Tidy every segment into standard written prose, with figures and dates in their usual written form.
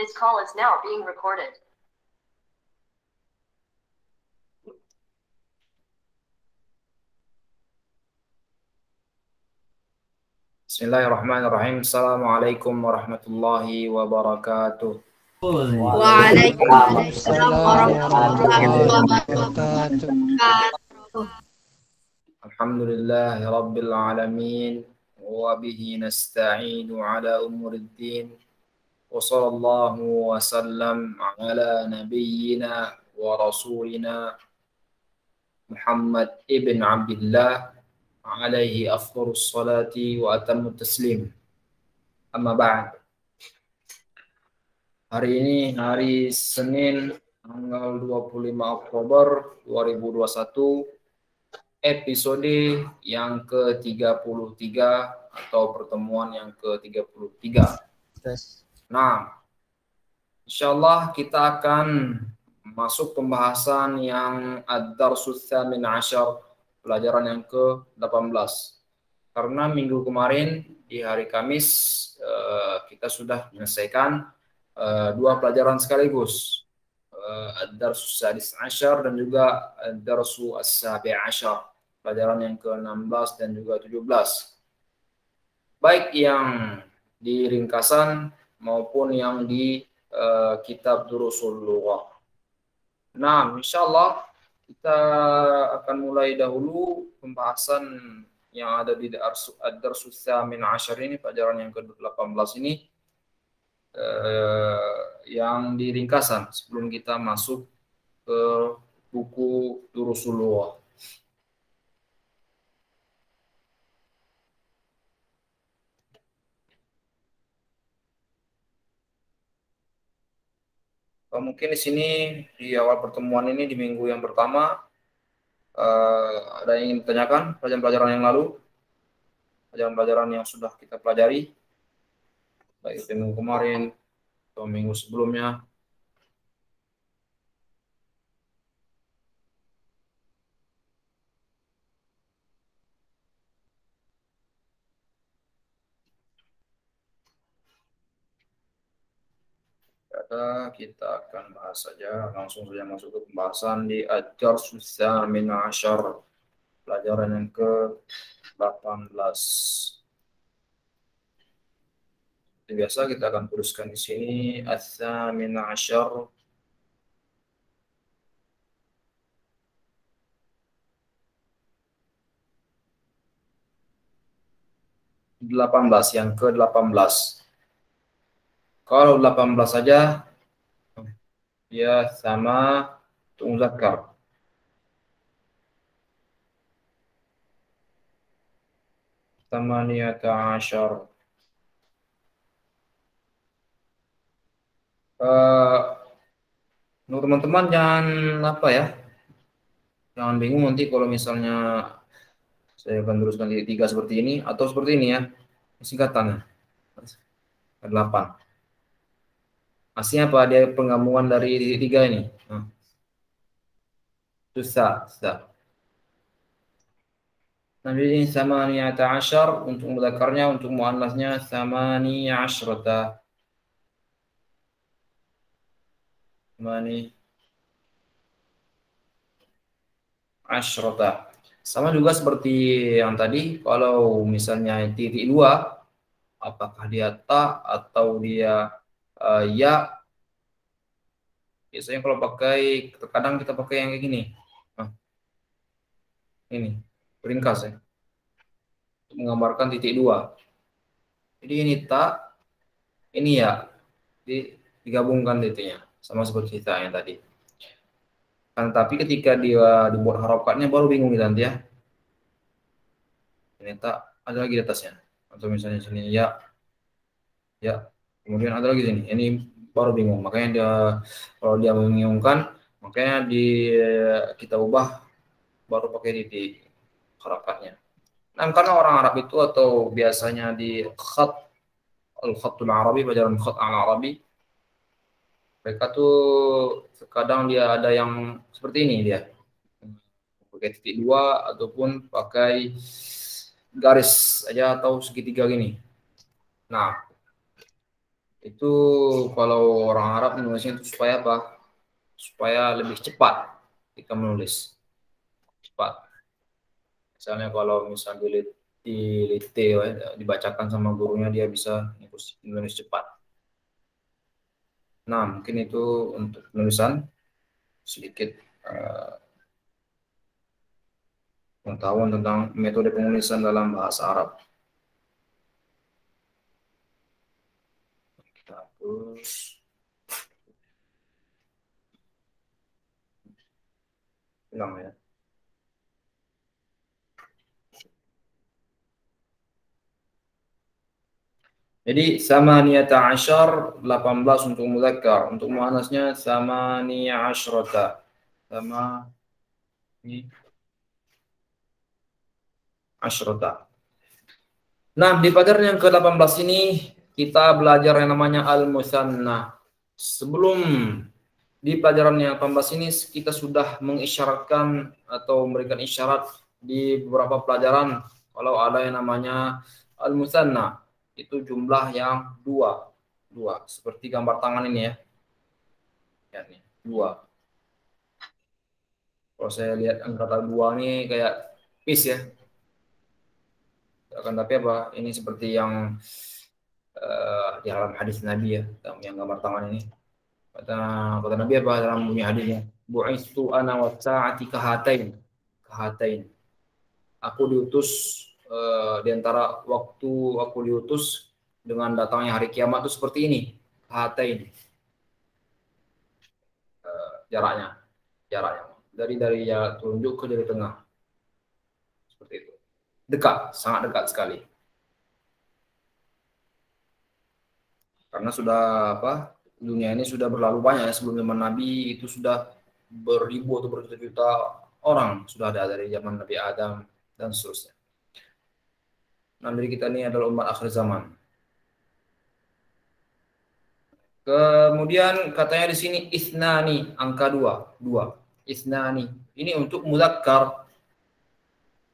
This call is now being recorded. Bismillahirrahmanirrahim. Assalamualaikum warahmatullahi wabarakatuh. Waalaikumsalam warahmatullahi wabarakatuh. Alhamdulillahi rabbil alamin wa bihi nasta'inu ala umuriddin wa sallallahu wa sallam ala nabiyyina wa rasulina Muhammad ibn Abdullah alaihi afdhalus salati wa atammu taslim. Amma ba'd. Hari ini hari Senin tanggal 25 Oktober 2021, episode yang ke-33 atau pertemuan yang ke-33. Nah, insyaallah kita akan masuk pembahasan yang ad-darsus tsamin asyar, pelajaran yang ke-18. Karena minggu kemarin di hari Kamis kita sudah menyelesaikan dua pelajaran sekaligus, ad-darsus sadis asyar dan juga ad-darsu as-sabi asyar, pelajaran yang ke-16 dan juga 17, baik yang di ringkasan maupun yang di kitab Durusul Lughah. Nah, insyaallah kita akan mulai dahulu pembahasan yang ada di ad-darsus tsamin asyar ini, pelajaran yang ke-18 ini, yang di ringkasan sebelum kita masuk ke buku Durusul Lughah. Mungkin di sini di awal pertemuan ini di minggu yang pertama ada yang ingin ditanyakan pelajaran-pelajaran yang lalu, pelajaran-pelajaran yang sudah kita pelajari baik itu minggu kemarin atau minggu sebelumnya. Kita akan bahas saja, langsung saja masuk ke pembahasan di ad-darsus tsamin asyar, pelajaran yang ke-18. Seperti biasa kita akan tuliskan di sini ats-tsamin asyar, yang ke-18. Kalau 18 saja ya sama muzakkar. Tsamaniyata asyar. Teman-teman jangan jangan bingung nanti kalau misalnya saya akan teruskan di 3 seperti ini atau seperti ini ya, singkatannya 8. Aslinya apa? Dia penggabungan dari 3 ini. Susah. Nabi ini tsamaniyata asyar untuk mudzakarnya, untuk muannasnya tsamaniya asyrata. Asyrata. Sama juga seperti yang tadi, kalau misalnya titik 2, apakah dia ta atau dia ya. Biasanya kalau pakai, terkadang kita pakai yang kayak gini. Ini ringkas ya, untuk menggambarkan titik 2. Jadi ini ta, ini ya, digabungkan titiknya, sama seperti kita yang tadi. Kan tapi ketika dia dibuat harokatnya baru bingung kita nanti ya. Ini tak, ada lagi di atasnya. Atau misalnya sini ya, kemudian ada lagi sini. Ini baru bingung. Makanya dia, kalau dia membingungkan, makanya kita ubah baru pakai titik harokatnya. Nah, karena orang Arab itu atau biasanya di al-khatul Arabi, pelajaran khat al-Arabi, mereka tuh terkadang dia ada yang seperti ini, dia pakai titik 2 ataupun pakai garis aja atau segitiga gini. Nah, Itu kalau orang Arab menulisnya itu supaya apa? Supaya lebih cepat kita menulis. Cepat. Misalnya kalau dilite dibacakan sama gurunya, dia bisa menulis cepat. Nah, mungkin itu untuk penulisan sedikit pengetahuan tentang metode penulisan dalam bahasa Arab. Kita hapus. Ulang ya. Jadi samaniyata asyar 18 untuk mudzakkar, untuk muannasnya samaniya asyrata. Sama ini asyrata. Nah, di pelajaran yang ke-18 ini kita belajar yang namanya al-musanna. Sebelum di pelajaran yang ke-18 ini kita sudah mengisyaratkan atau memberikan isyarat di beberapa pelajaran kalau ada yang namanya al-musanna. Itu jumlah yang dua seperti gambar tangan ini ya, ya nih, dua. Kalau saya lihat angka dua ini kayak peace ya, akan tapi apa ini seperti yang di dalam hadis Nabi ya, yang gambar tangan ini, kata Nabi apa dalam bunyi hadisnya, bu'istu ana wa sa'ati kahatain, aku diutus di antara waktu aku diutus dengan datangnya hari kiamat itu seperti ini, hatain, jaraknya dari jarak telunjuk ke jari tengah, seperti itu, dekat, sangat dekat sekali, karena sudah apa, dunia ini sudah berlalu banyak ya, sebelum zaman Nabi itu sudah beribu atau berjuta-juta orang sudah ada dari zaman Nabi Adam dan seterusnya. Nah, jadi kita ini adalah umat akhir zaman. Kemudian katanya di sini isnani, angka dua. Isnani. Ini untuk mudzakkar.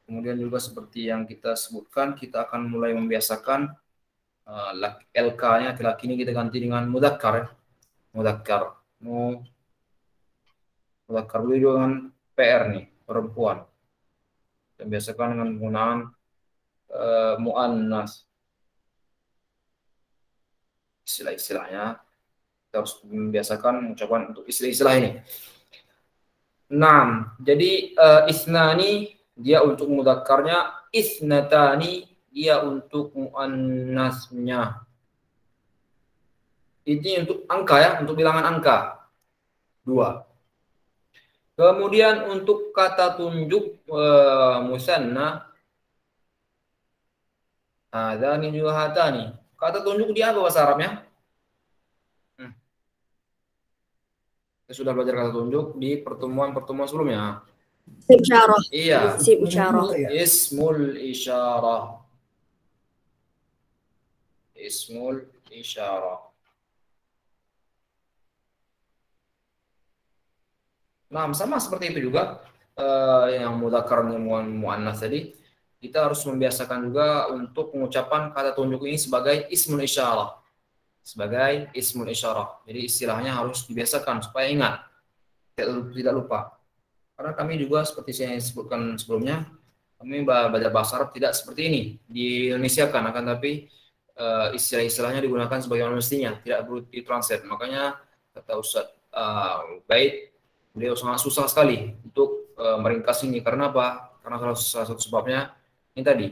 Kemudian juga seperti yang kita sebutkan, kita akan mulai membiasakan LK-nya laki-laki ini kita ganti dengan mudzakkar. Mudzakkar. Mudzakkar dulu dengan PR nih, perempuan. Kita biasakan dengan penggunaan muannas. Istilah-istilahnya kita harus membiasakan ucapan untuk istilah-istilah ini. Nah, jadi isnani dia untuk mudzakarnya, isnatani dia untuk muannasnya. Ini untuk angka ya, untuk bilangan angka 2. Kemudian untuk kata tunjuk musanna, hadani juga hatani. Kata tunjuk dia apa bahasa Arabnya? Kita sudah belajar kata tunjuk di pertemuan sebelumnya. Isyarah. Iya. Isyarah. Ismul isyarah. Ismul isyarah. Nah, sama seperti itu juga yang mudzakkar dan muannas tadi, kita harus membiasakan juga untuk pengucapan kata tunjuk ini sebagai ismul isyarah. Sebagai ismul isyarah. Jadi istilahnya harus dibiasakan supaya ingat, tidak lupa. Karena kami juga seperti saya sebutkan sebelumnya, kami belajar bahasa Arab tidak seperti ini di Indonesia kan, akan tapi istilah-istilahnya digunakan sebagaimana mestinya, tidak perlu ditranslate. Makanya kata Ustaz Baik, beliau sangat susah sekali untuk meringkas ini. Karena apa? Karena salah satu sebabnya ini tadi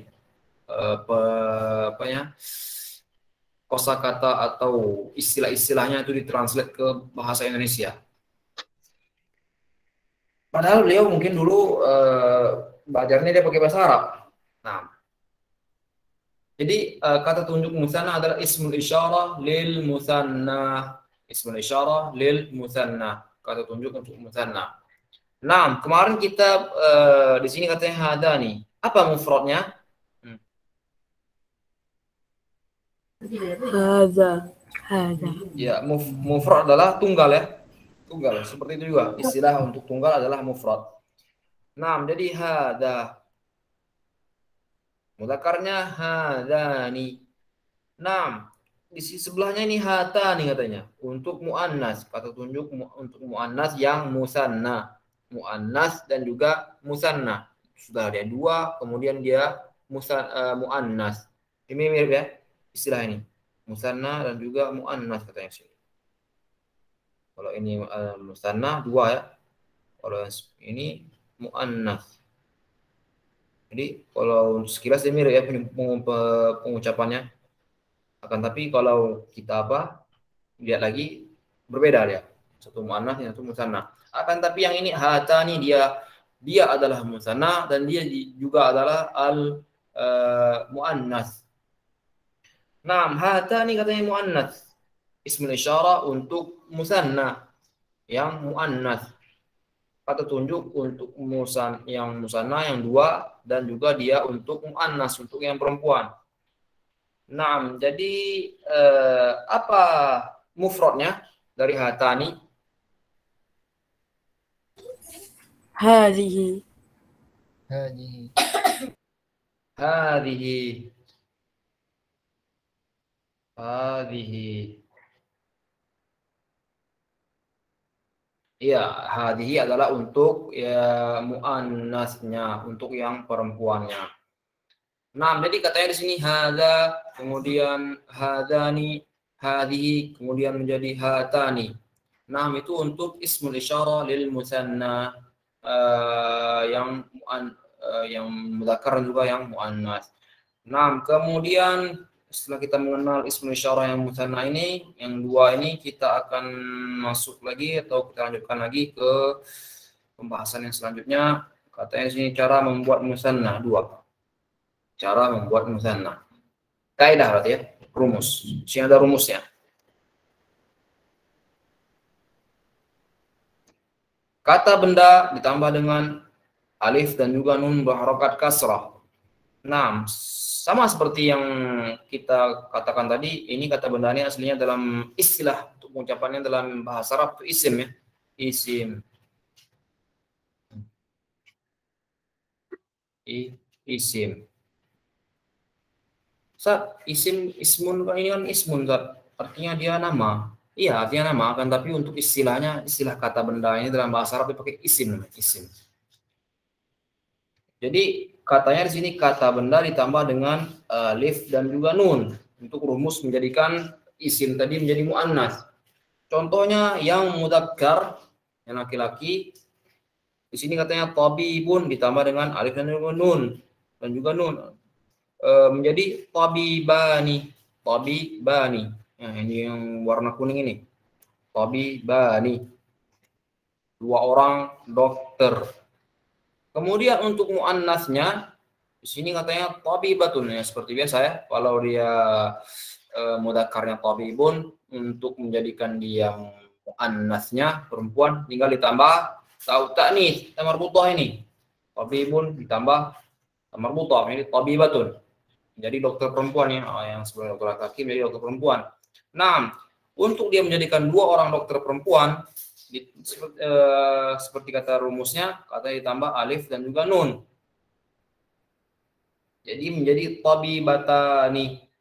kosakata atau istilah-istilahnya itu ditranslate ke bahasa Indonesia. Padahal beliau mungkin dulu belajarnya dia pakai bahasa Arab. Nah, jadi kata tunjuk musanna adalah ismul isyarah lil musanna. Ismul isyarah lil musanna. Kata tunjuk untuk musanna. Nah, kemarin kita di sini katanya hadani. Apa mufradnya? Hadza. Ya, mufrad adalah tunggal ya. Tunggal, seperti itu juga. Istilah untuk tunggal adalah mufrad. Nah, jadi hadza. Mudzakarnya hadzani. Nah, di sisi sebelahnya ini hata nih katanya untuk muannas, kata tunjuk untuk muannas yang musanna, muannas dan juga musanna. Sudah ada dua, kemudian dia muannas. Ini mirip ya istilah ini, musanna dan juga muannas katanya sini. Kalau ini musanna dua ya, kalau ini muannas. Jadi kalau sekilas dia mirip ya pengucapannya. Akan tapi kalau kita lihat lagi berbeda dia. Satu muannas, yang satu musanna. Akan tapi yang ini hatani dia adalah musanna dan dia juga adalah al muannas. Nah, hatani katanya muannas. Ismul isyarah untuk musanna yang muannas. Kata tunjuk untuk yang musanna yang dua dan juga dia untuk muannas untuk yang perempuan. Nah, jadi apa mufradnya dari hatani? Hadhihi. Hadhihi. Iya, hadhihi adalah untuk ya muannasnya, untuk yang perempuannya. Nah, jadi katanya di sini hadza, kemudian hadani, hadhihi, kemudian menjadi hatani. Nah, itu untuk ismul isyarah lil musanna yang mudzakkar juga yang muannas. Nah, kemudian setelah kita mengenal ismul isyarah yang musanna ini, yang dua ini kita akan masuk lagi atau kita lanjutkan lagi ke pembahasan yang selanjutnya. Katanya di sini cara membuat musanna dua. Cara membuat musanna. Kaidah berarti ya, rumus. Sini ada rumusnya. Kata benda ditambah dengan alif dan juga nun berharokat kasrah. Nah, sama seperti yang kita katakan tadi, ini kata benda ini aslinya dalam istilah untuk pengucapannya dalam bahasa Arab itu isim ya. Isim. Isim. Ismun kan ini kan ismun, artinya dia nama. Iya, artinya nama, akan tapi untuk istilahnya, istilah kata benda ini dalam bahasa Arab dipakai isim. Jadi katanya di sini kata benda ditambah dengan alif dan juga nun untuk rumus menjadikan isim tadi menjadi muannas. Contohnya yang mudzakkar, yang laki-laki, di sini katanya tabibun ditambah dengan alif dan juga nun menjadi tabibani. Nah, ini yang warna kuning ini. Tabibani. Dua orang dokter. Kemudian untuk muannasnya di sini katanya tabibatun ya seperti biasa ya. Kalau dia mudzakarnya tabibun, untuk menjadikan dia muannasnya perempuan tinggal ditambah ta'nis marbutah ini. Tabibun ditambah marbutah ini tabibatun. Jadi dokter perempuan ya, yang sebelum dokter laki menjadi dokter perempuan. Nah, untuk dia menjadikan dua orang dokter perempuan, seperti kata rumusnya, kata ditambah alif dan juga nun. Jadi menjadi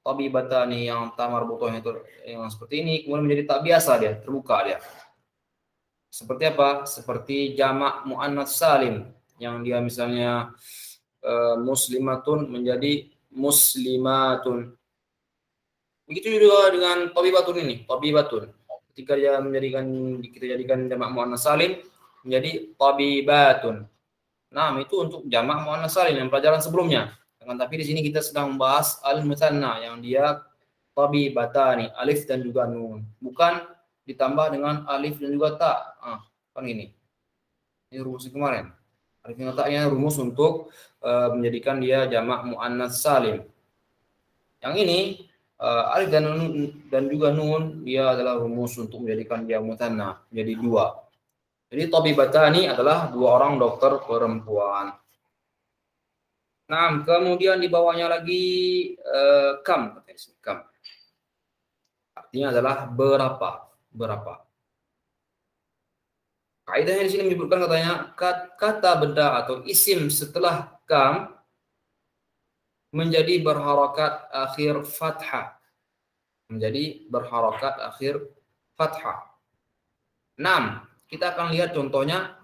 tabibatani yang tamar butuhnya itu yang seperti ini, kemudian menjadi tak biasa dia, terbuka dia. Seperti apa? Seperti jamak muannas salim, yang dia misalnya muslimatun menjadi muslimatun. Begitu juga dengan tabibatun ini, tabibatun. Ketika kita jadikan jamak muannas salim menjadi tabibatun. Nah, itu untuk jamak muannas salim yang pelajaran sebelumnya. Tapi di sini kita sedang membahas al-musanna yang dia tabibatani, alif dan juga nun. Bukan ditambah dengan alif dan juga ta. Kan ini. Ini rumus kemarin. Alif dan ta-nya rumus untuk menjadikan dia jamak muannas salim. Yang ini alif dan juga nun dia adalah rumus untuk menjadikan dia musanna menjadi dua. Jadi tabibatani adalah dua orang dokter perempuan. Nah, kemudian di bawahnya lagi kam. Artinya adalah berapa. Kaidahnya di sini menyebutkan katanya kata benda atau isim setelah kam menjadi berharakat akhir fathah. menjadi berharokat akhir fathah. 6. Kita akan lihat contohnya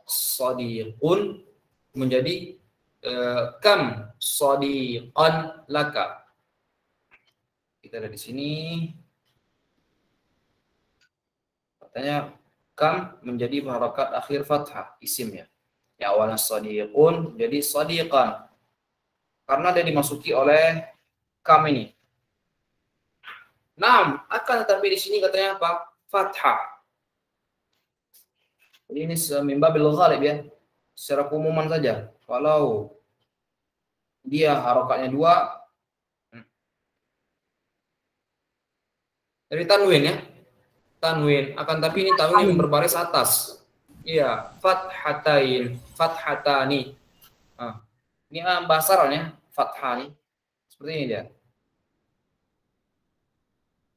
shadiqun menjadi kam shadiqan laka. Kita lihat di sini. Katanya kam menjadi harokat akhir fathah isimnya. Ya awalnya shadiqun jadi shadiqan. Karena dia dimasuki oleh kam ini. 6. Akan tetapi di sini katanya apa? Fathah. Jadi ini mimbabil ghalib ya. Secara keumuman saja. Kalau dia harokatnya 2 dari tanwin ya. Tanwin, akan tapi ini tanwin yang berbaris atas. Iya, fathatain, fathatani. Nah, ini bahasa Arabnya fathani. Seperti ini dia.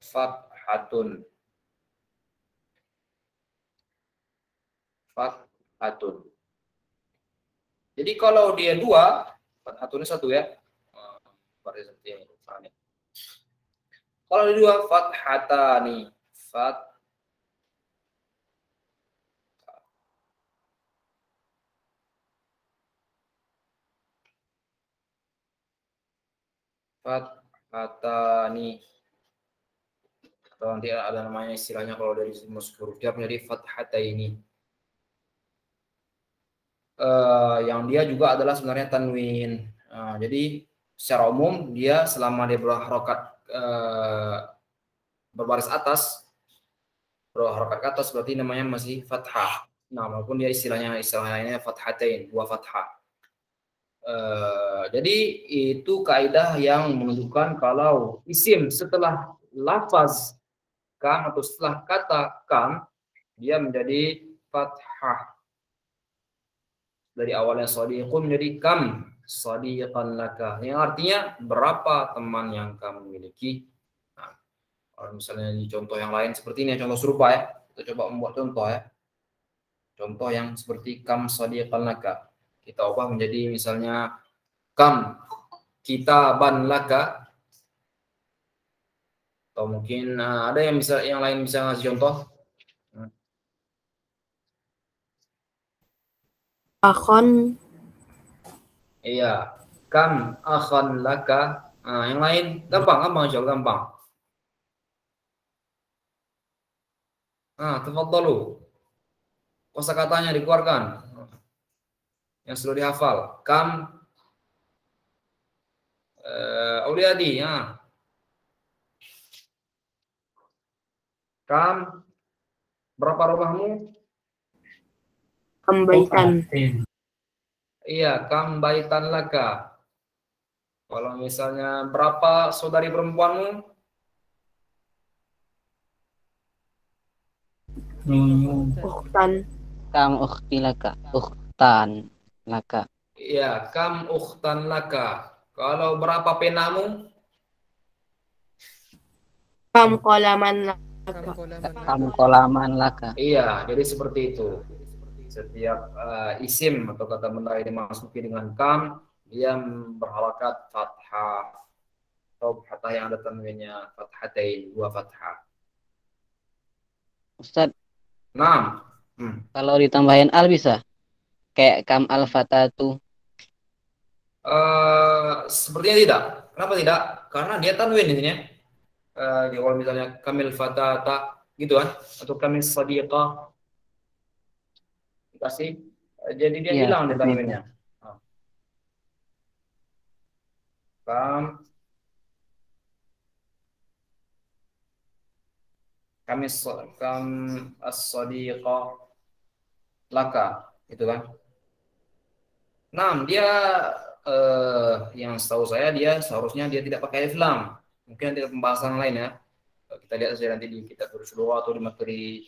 Fathatun. Fathatun. Jadi kalau dia 2, fathatunnya 1 ya. Baris ini. Kalau dia 2, fathatani. Fathatani. Atau nanti ada namanya istilahnya kalau dari huruf jar menjadi fathataini. Yang dia juga adalah sebenarnya tanwin. Jadi secara umum dia selama dia berharokat berbaris atas, berharokat ke atas berarti namanya masih fathah. Nah, walaupun dia istilahnya fathatain, 2 fathah. Jadi itu kaidah yang menunjukkan kalau isim setelah lafaz kam atau setelah kata kam dia menjadi fathah. Dari awalnya shadiqun menjadi kam shadiqan laka. Yang artinya berapa teman yang kamu miliki. Nah, kalau misalnya di contoh yang lain seperti ini, contoh serupa ya. Kita coba membuat contoh ya. Contoh yang seperti kam shadiqan laka. Kita ubah menjadi misalnya kam kitaban laka. Atau mungkin ada yang lain bisa ngasih contoh. Akhon. Iya, kam akhan laka. Yang lain gampang, gampang. Tafadhalu. Kosakatanya dikeluarkan. Yang sudah dihafal. Kam Auliadi, ya. Kam berapa rumahmu? Kembaikan. Iya, kam baitan laka. Kalau misalnya berapa saudari perempuanmu? Ukhtan. Kam ukhti laka. Ukhtan laka. Iya, kam ukhtan laka. Kalau berapa penamu? Kam kolaman laka. Kam kolaman laka. Iya, jadi seperti itu. Setiap isim atau kata benda yang dimasuki dengan kam, dia berharakat fathah atau fathah yang ada tanwinnya fathatain, 2 fathah. Ustaz, 6. kalau ditambahin al bisa? Kayak kam al fatatu. Sepertinya tidak. Kenapa tidak? Karena dia tanwin di sini ya. Kalau misalnya kamil fatata gitu kan, atau kamil sadiqah dikasih, jadi dia hilang di tanwinnya. Kam as-sadiqah laka, itu kan. Nah, dia yang setahu saya dia seharusnya dia tidak pakai alif lam. Mungkin nanti pembahasan lain ya. Kita lihat saja nanti di kitab Rushdua atau di materi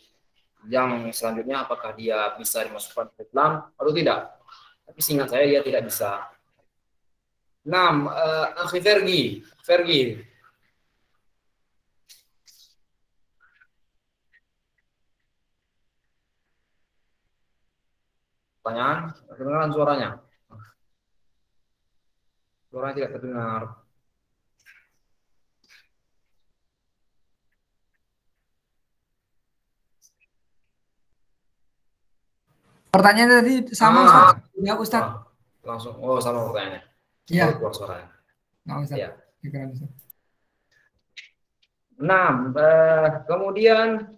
yang selanjutnya apakah dia bisa dimasukkan alif lam atau tidak. Tapi seingat saya dia tidak bisa. 6. Akhi Fergi. Pertanyaan, kedengaran suaranya? Suaranya tidak terdengar. Pertanyaan tadi sama Ustaz. Ah, Ya Ustaz. langsung. Oh, sama pertanyaannya. Iya. Keluar suaranya. Nah, Ustaz. Iya. Pikiran Ustaz. Nah, kemudian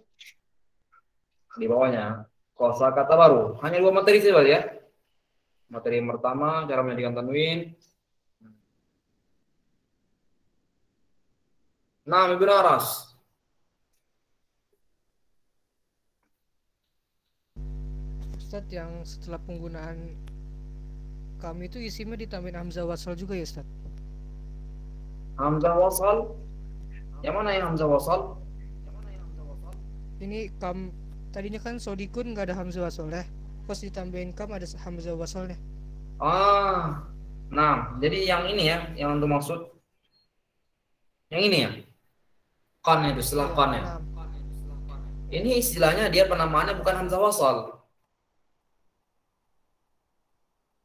di bawahnya kosakata baru. Hanya 2 materi saja ya. Materi yang pertama cara menjadikan tanwin. Nah, Ibnu Aras. Ustadz, yang setelah penggunaan kami itu isimnya ditambahin hamzah wasal juga ya Ustadz? Hamzah wasal. Yang mana yang hamzah wasal? Ini kam tadinya kan sodikun nggak ada hamzah wasalnya, pas ditambahin kam ada hamzah wasalnya. Nah, jadi yang ini ya, yang untuk maksud yang ini ya. Kan itu setelah kan ya. Nah, Ini istilahnya dia penamaannya bukan hamzah wasal.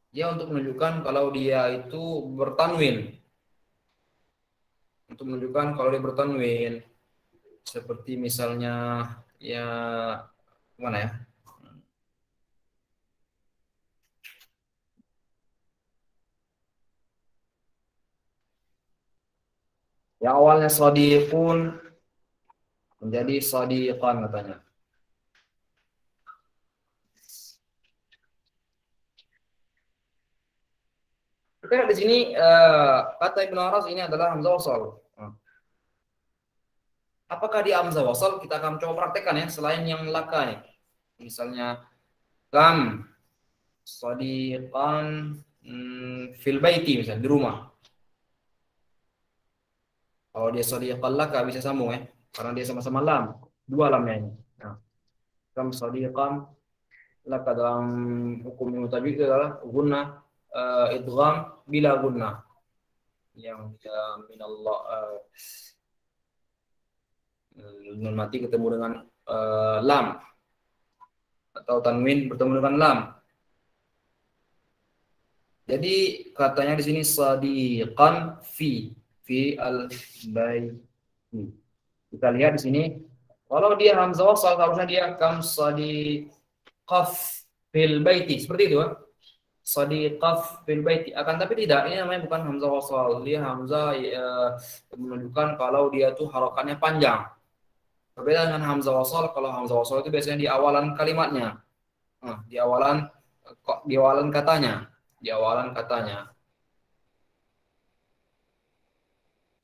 Dia untuk menunjukkan kalau dia itu bertanwin. Untuk menunjukkan kalau dia bertanwin. Seperti misalnya ya mana ya? Yang awalnya shadiqun menjadi shadiqan katanya. Kita di sini kata Ibnu Aras ini adalah hamzah wasal. Apakah di hamzah wasal? Kita akan coba praktekkan ya selain yang laka nih. Misalnya kam shadiqan fil baiti misalnya di rumah. Kalau dia shadiqan laka bisa sambung ya karena dia sama-sama lam. 2 lamnya ini. Nah, kam shadiqan laka dalam hukum mutajwid adalah gunnah idgham bila gunnah yang minallah nun mati ketemu dengan lam atau tanwin bertemu dengan lam. Jadi katanya di sini shadiqan fi al-baiti. Kita lihat di sini kalau dia hamzah wasal harusnya dia kam shadiqaf fil baiti seperti itu kan. Shadiqaf fil baiti akan tapi tidak, ini namanya bukan hamzah wasal, dia hamzah menunjukkan kalau dia tuh harokatnya panjang. Berbeda dengan hamzah wasal, kalau hamzah wasal itu biasanya di awalan kalimatnya. Di awalan katanya,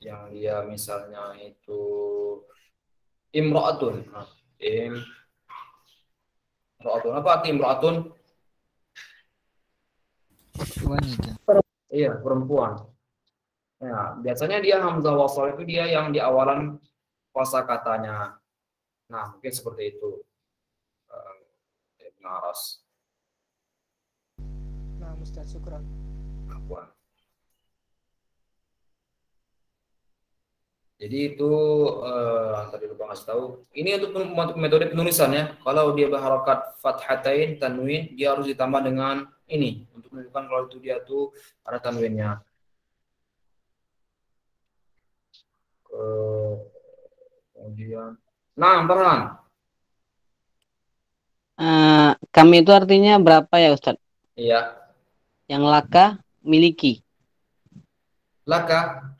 yang dia misalnya itu imra'atun. Imra'atun apa arti imra'atun? Wanita. Iya, perempuan. Ya, biasanya dia hamzah wasal itu dia yang di awalan kosakatanya. Nah, mungkin seperti itu. Ibnu Aras. nah Ustadz, syukran. Afwan. Jadi itu tadi lupa ngasih tahu. Ini untuk metode penulisan ya. Kalau dia berharokat fathatain tanwin, dia harus ditambah dengan ini untuk menunjukkan kalau itu dia tuh ada tanwinnya. Kemudian, nah, Farhan. Kami itu artinya berapa ya Ustadz? Iya. Yang laka miliki. Laka.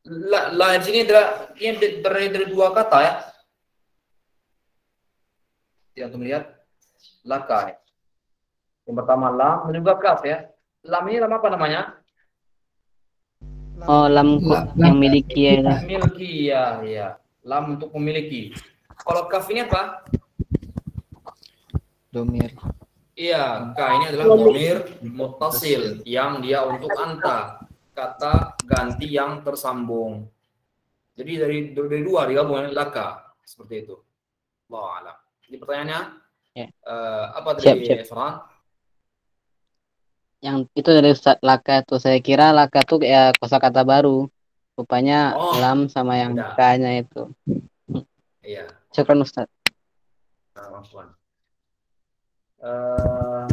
La di sini adalah ini terdiri dari 2 kata ya. Yang untuk melihat laka ya. Yang pertama lam dan juga kaf ya. Lam ini lam apa namanya? Oh, lam yang miliki ya. Milki ya. Lam untuk memiliki. Kalau kaf ini apa? Domir. Iya, ka ini adalah dhamir muttasil yang dia untuk anta, kata ganti yang tersambung. Jadi dari 2 digabung laka seperti itu. Allahu a'lam. Jadi pertanyaannya Ya. apa tadi Farhan? Yang itu dari Ustadz laka tuh, saya kira laka tuh ya kosakata baru. Rupanya lam sama yang ka-nya itu. Iya. Syukran Ustadz.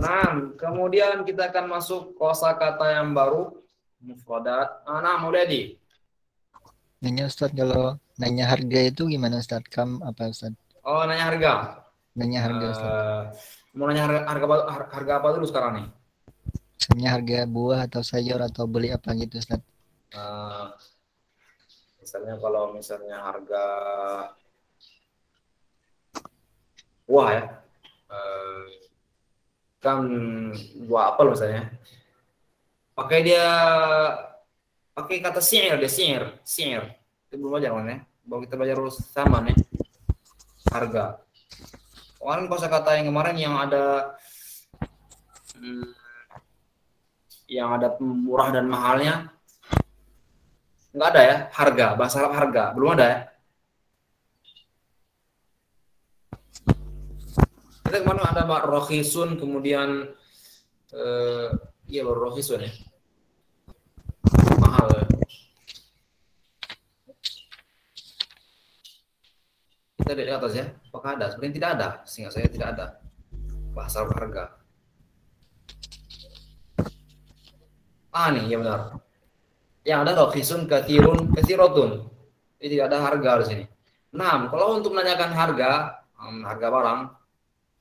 Nah, kemudian kita akan masuk kosakata yang baru, mufradat. Nah, Mauladi. Nanya Ustadz, kalau nanya harga itu gimana Ustadz? Kam apa Ustadz? Oh, nanya harga. Nanya harga Ustadz. Mau nanya harga apa dulu sekarang nih? Misalnya harga buah atau sayur atau beli apa gitu Ustaz. Eh, misalnya kalau misalnya harga buah ya, eh, kan buah apel misalnya, pakai kata syair, syair. Itu belum aja kan ya? Baru kita belajar sama nih harga. Kemarin kosakata yang kemarin yang ada murah dan mahalnya nggak ada ya, harga, bahasa Arab harga belum ada ya. Kita kemarin ada rohisun, kemudian iya baru rohisun ya, mahal ya. Kita lihat di atas ya, apakah ada? Sebenarnya tidak ada, sehingga saya tidak ada bahasa Arab harga. Nih ya benar. Yang ada rohisun, kathirun, kathirotun. Jadi tidak ada harga di sini. Nah, kalau untuk menanyakan harga barang,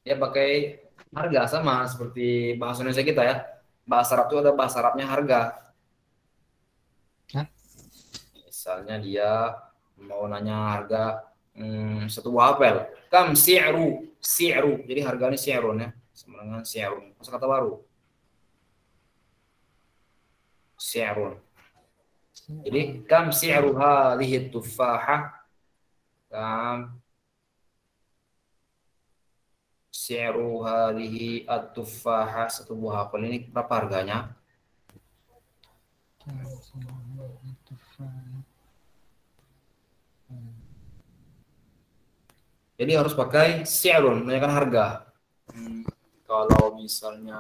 ya pakai harga sama seperti bahasa Indonesia kita ya. Bahasa Arab itu ada bahasa Arabnya harga. Hah? Misalnya dia mau nanya harga satu buah apel. Kam si'ru. Jadi harganya si'run ya. Sama dengan si'run. Kosakata baru. Si'run. Jadi kam si'ru hadhihi tuffahah. Kam si'ru hadhihi at-tuffahah, satu buah apel ini berapa harganya? Jadi harus pakai si'run, menanyakan harga. Kalau misalnya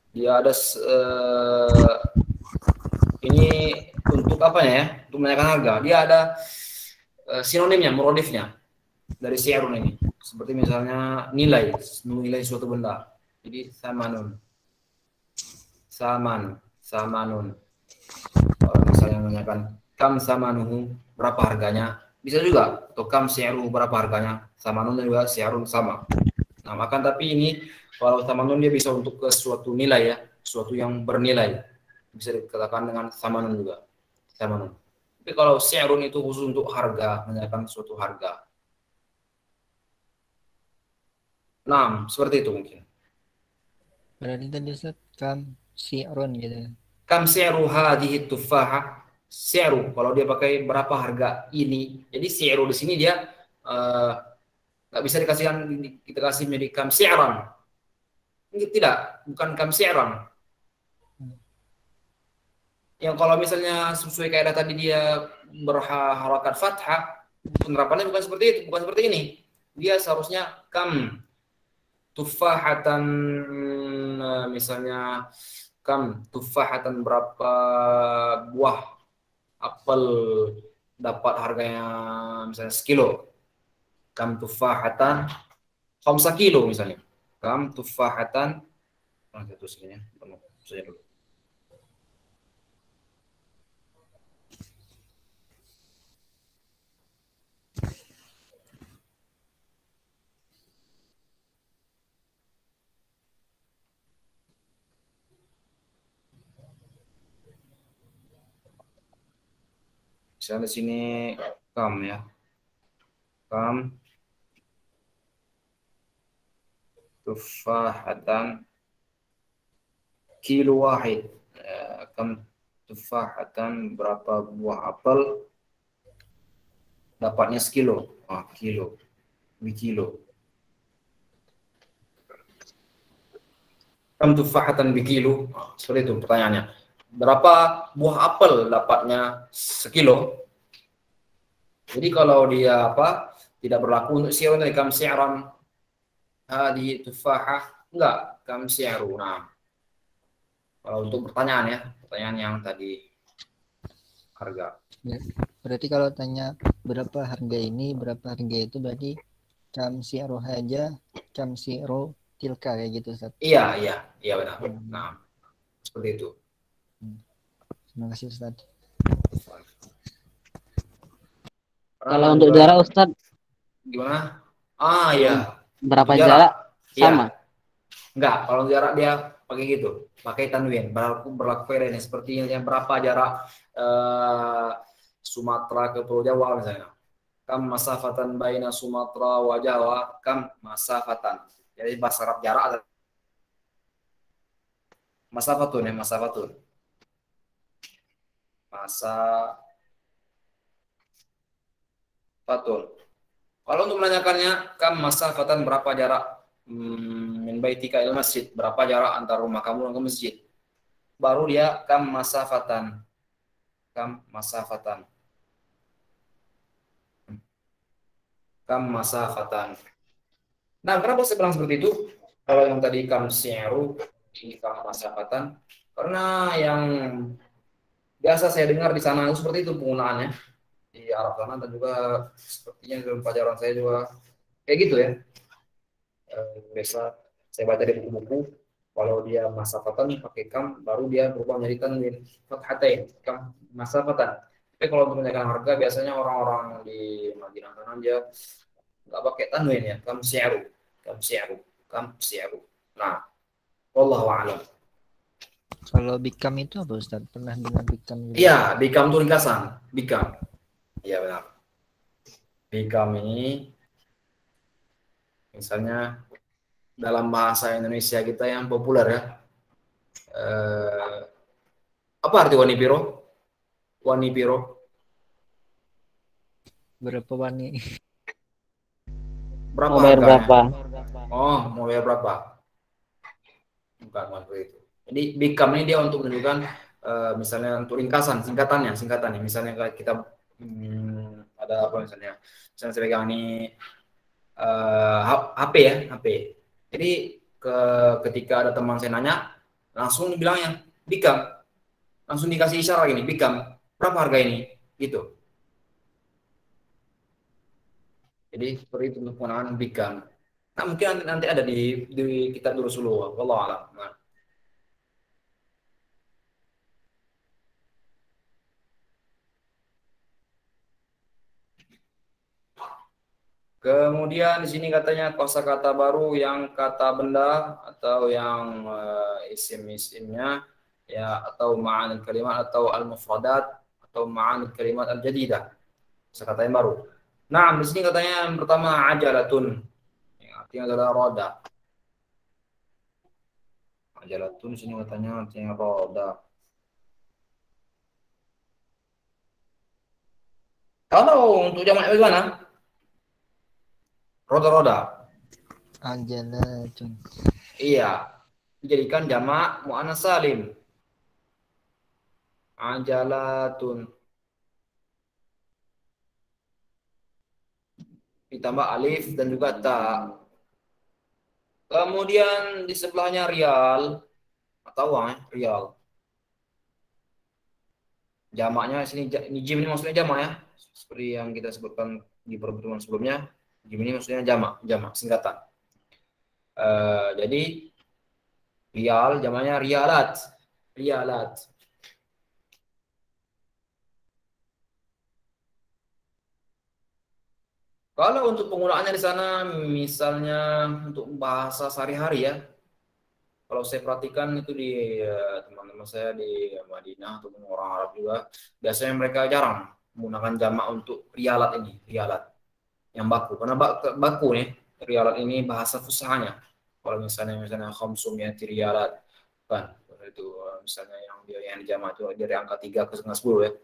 dia ada ini untuk apa ya? Untuk menanyakan harga. Dia ada sinonimnya, muradifnya dari si'run ini. Seperti misalnya nilai suatu benda. Jadi samanun. Kalau misalnya menanyakan kam samanuhu, berapa harganya? Bisa juga. Atau kam si'ruhu, berapa harganya? Samanun juga si'run sama. Nah, tapi ini kalau samanun dia bisa untuk ke suatu nilai ya, suatu yang bernilai. Bisa dikatakan dengan samanun juga. Samanun. Tapi kalau si'run itu khusus untuk harga, menanyakan suatu harga. Nah, seperti itu mungkin. Berarti tadi Ustaz kam si'run gitu. Kam si'ru hadhihi tuffahah. Si'ru kalau dia pakai berapa harga ini. Jadi si'ru di sini dia nggak bisa kita kasih menjadi kam si'ran. Tidak, bukan kam si'ran. Yang kalau misalnya sesuai kaidah tadi dia berharakat fathah, penerapannya bukan seperti itu, bukan seperti ini. Dia seharusnya kam tuffahatan, misalnya kam tuffahatan, berapa buah apel dapat harganya misalnya sekilo. Kam tuffahatan 5 kilo misalnya. Kam tuffahatan itu segini penuh saja dulu. Misalnya di sini kam ya. Kam tufahatan kilo wahid. Kam tufahatan, berapa buah apel dapatnya sekilo. Kilo. Bikilo. Kam tufahatan bikilo. Seperti itu pertanyaannya. Berapa buah apel dapatnya sekilo? Jadi kalau dia tidak berlaku untuk si'run dari kam si'ran hadhihi tuffahah, enggak kam si'ru. Nah, kalau untuk pertanyaan yang tadi harga. Ya, berarti kalau tanya berapa harga ini, berapa harga itu, berarti kam si'ru aja, kam si'ru tilka kayak gitu Ustaz. Iya benar. Nah, seperti itu. Terima kasih Ustaz. Kalau untuk jarak Ustaz Gimana? Iya. berapa Jarak. jarak Sama. Enggak, kalau jarak dia pakai gitu, pakai tanwin, berlaku ini seperti yang berapa jarak Sumatera ke Pulau Jawa misalnya. Kam masafatan baina Sumatera wa Jawa, kam masafatan. Jadi bahasa Arab jarak masafatun ya, masafatun. Masafatun. Kalau untuk menanyakannya, kam masafatan berapa jarak min baitika il masjid, berapa jarak antara rumah kamu dan ke masjid. Baru dia kam masafatan. Kam masafatan. Kam masafatan. Nah, kenapa saya bilang seperti itu? Kalau yang tadi kam si'ru, ini kam masafatan. Karena yang biasa saya dengar di sana itu seperti itu penggunaannya. Di Arab sana dan juga sepertinya dalam pelajaran saya juga kayak gitu ya. Biasa saya baca di buku-buku, kalau dia masafatan pakai kam, baru dia berubah menjadi tanwin fathatain, kam masafatan. Tapi kalau untuk menanyakan harga, biasanya orang-orang di Madinah sana dia nggak pakai tanwin ya, kam si'ru, kam si'ru, kam si'ru. Nah, wallahu a'lam. Kalau bikam itu apa Ustaz? Pernah dengar bikam juga? Iya, bikam itu ringkasan, bikam. Iya benar. Bikam ini misalnya dalam bahasa Indonesia kita yang populer ya. Apa arti wanipiro? Wanipiro. Berapa wani? Berapa Mau bayar harganya? berapa? Oh, mau bayar berapa? Bukan seperti itu. Jadi bikam ini dia untuk menunjukkan misalnya untuk ringkasan, singkatannya. Misalnya kita ada apa misalnya? Misalnya saya pegang ini HP ya, HP. Jadi ketika ada teman saya nanya, langsung bilangnya bikam, langsung dikasih isyarat gini, bikam, berapa harga ini? Gitu. Jadi seperti itu untuk penggunaan bikam. Nah mungkin nanti ada di kitab Durusulullah, wallahu a'lam. Nah. Kemudian di sini katanya kosakata baru yang kata benda atau yang isim-isimnya ya atau ma'anil kalimat atau al-mufradat atau ma'anil kalimat al-jadidah. Kosakata yang baru. Nah, di sini katanya yang pertama ajalatun. Yang artinya adalah roda. Ajalatun di sini katanya artinya roda. Kalau untuk jamak bagaimana? Roda-roda. Ajalatun. Iya. Dijadikan jamak muannas salim. Ajalatun. Ditambah alif dan juga ta. Kemudian di sebelahnya rial atau uang ya, rial. Jamaknya sini ini jim ini maksudnya jamak ya. Seperti yang kita sebutkan di pertemuan sebelumnya. Jim ini maksudnya jamak singkatan. Jadi rial jamaknya rialat. Kalau untuk penggunaannya di sana misalnya untuk bahasa sehari-hari ya. Kalau saya perhatikan itu di teman-teman saya di Madinah ataupun orang Arab juga, biasanya mereka jarang menggunakan jamak untuk rialat ini, rialat yang baku. Karena baku nih, rialat ini bahasa fusahanya. Kalau misalnya khamsumiyati rialat, kan itu misalnya yang dijamak itu dari angka 3 ke 10 ya.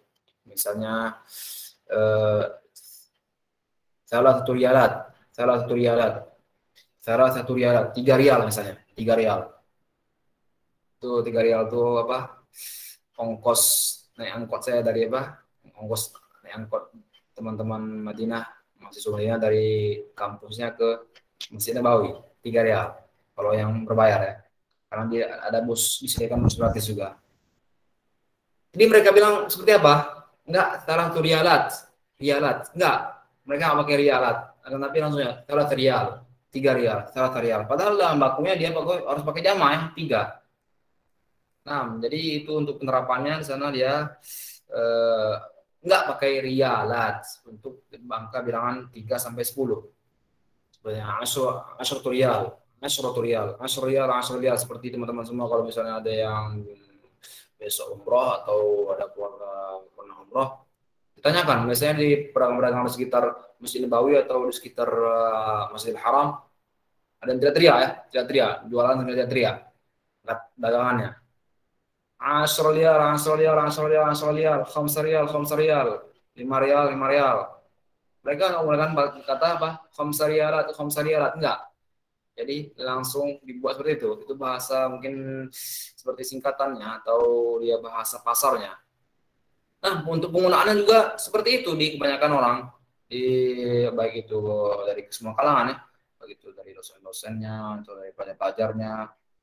Misalnya salah satu rialat, 3 rial misalnya, 3 rial. Itu 3 rial itu apa? Ongkos naik angkot saya dari apa? Ongkos naik angkot teman-teman Madinah, mahasiswa Madinah dari kampusnya ke Masjid Nabawi, 3 rial. Kalau yang berbayar ya. Karena dia ada bus, disediakan bus gratis juga. Jadi mereka bilang seperti apa? Enggak, salah satu rialat. Enggak. Mereka nggak pakai rialat, tapi langsungnya salah rial, 3 rial, salah rial. Padahal dalam bakunya dia harus pakai jamak ya, 3. Nah, jadi itu untuk penerapannya di sana dia nggak pakai rialat untuk angka bilangan 3 sampai 10. Sebenarnya asyur rial, Asyru riyal seperti teman-teman semua kalau misalnya ada yang besok umroh atau ada keluarga pernah umroh, ditanyakan biasanya di pedagang-pedagang di sekitar Masjid Nabawi atau di sekitar Masjidil Haram ada yang tidak teriak, jualan sambil tidak teriak, dagangannya. Asyru riyal, khamsa riyal, 5 riyal, 5 riyal. Mereka nggak menggunakan kata apa? Khamsa riyalat, enggak. Jadi langsung dibuat seperti itu. Itu bahasa mungkin seperti singkatannya atau dia bahasa pasarnya. Nah, untuk penggunaannya juga seperti itu di kebanyakan orang, baik itu dari semua kalangan ya, baik itu dari dosen-dosennya atau dari pelajar-pelajarnya,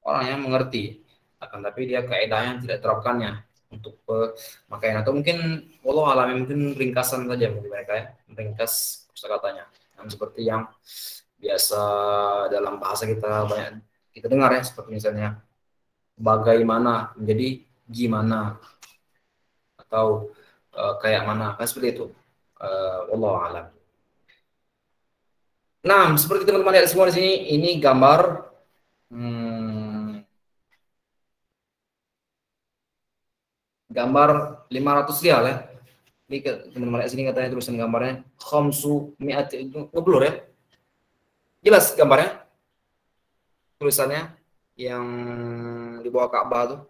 orang yang mengerti. Akan tapi dia kaedahnya tidak terapkannya untuk pemakaian atau mungkin Allah alami mungkin ringkasan saja bagi mereka ya, ringkas kosakatanya. Yang seperti yang biasa dalam bahasa kita banyak kita dengar ya, seperti misalnya bagaimana menjadi gimana atau kayak mana, kan seperti itu. Wallahu a'lam. Nah, seperti teman-teman lihat semua di sini, ini gambar gambar 500 rial ya. Ini teman-teman lihat sini katanya tulisan gambarnya khamsu mi'at, itu ngeblur ya. Jelas gambarnya, tulisannya yang di bawah Ka'bah tuh.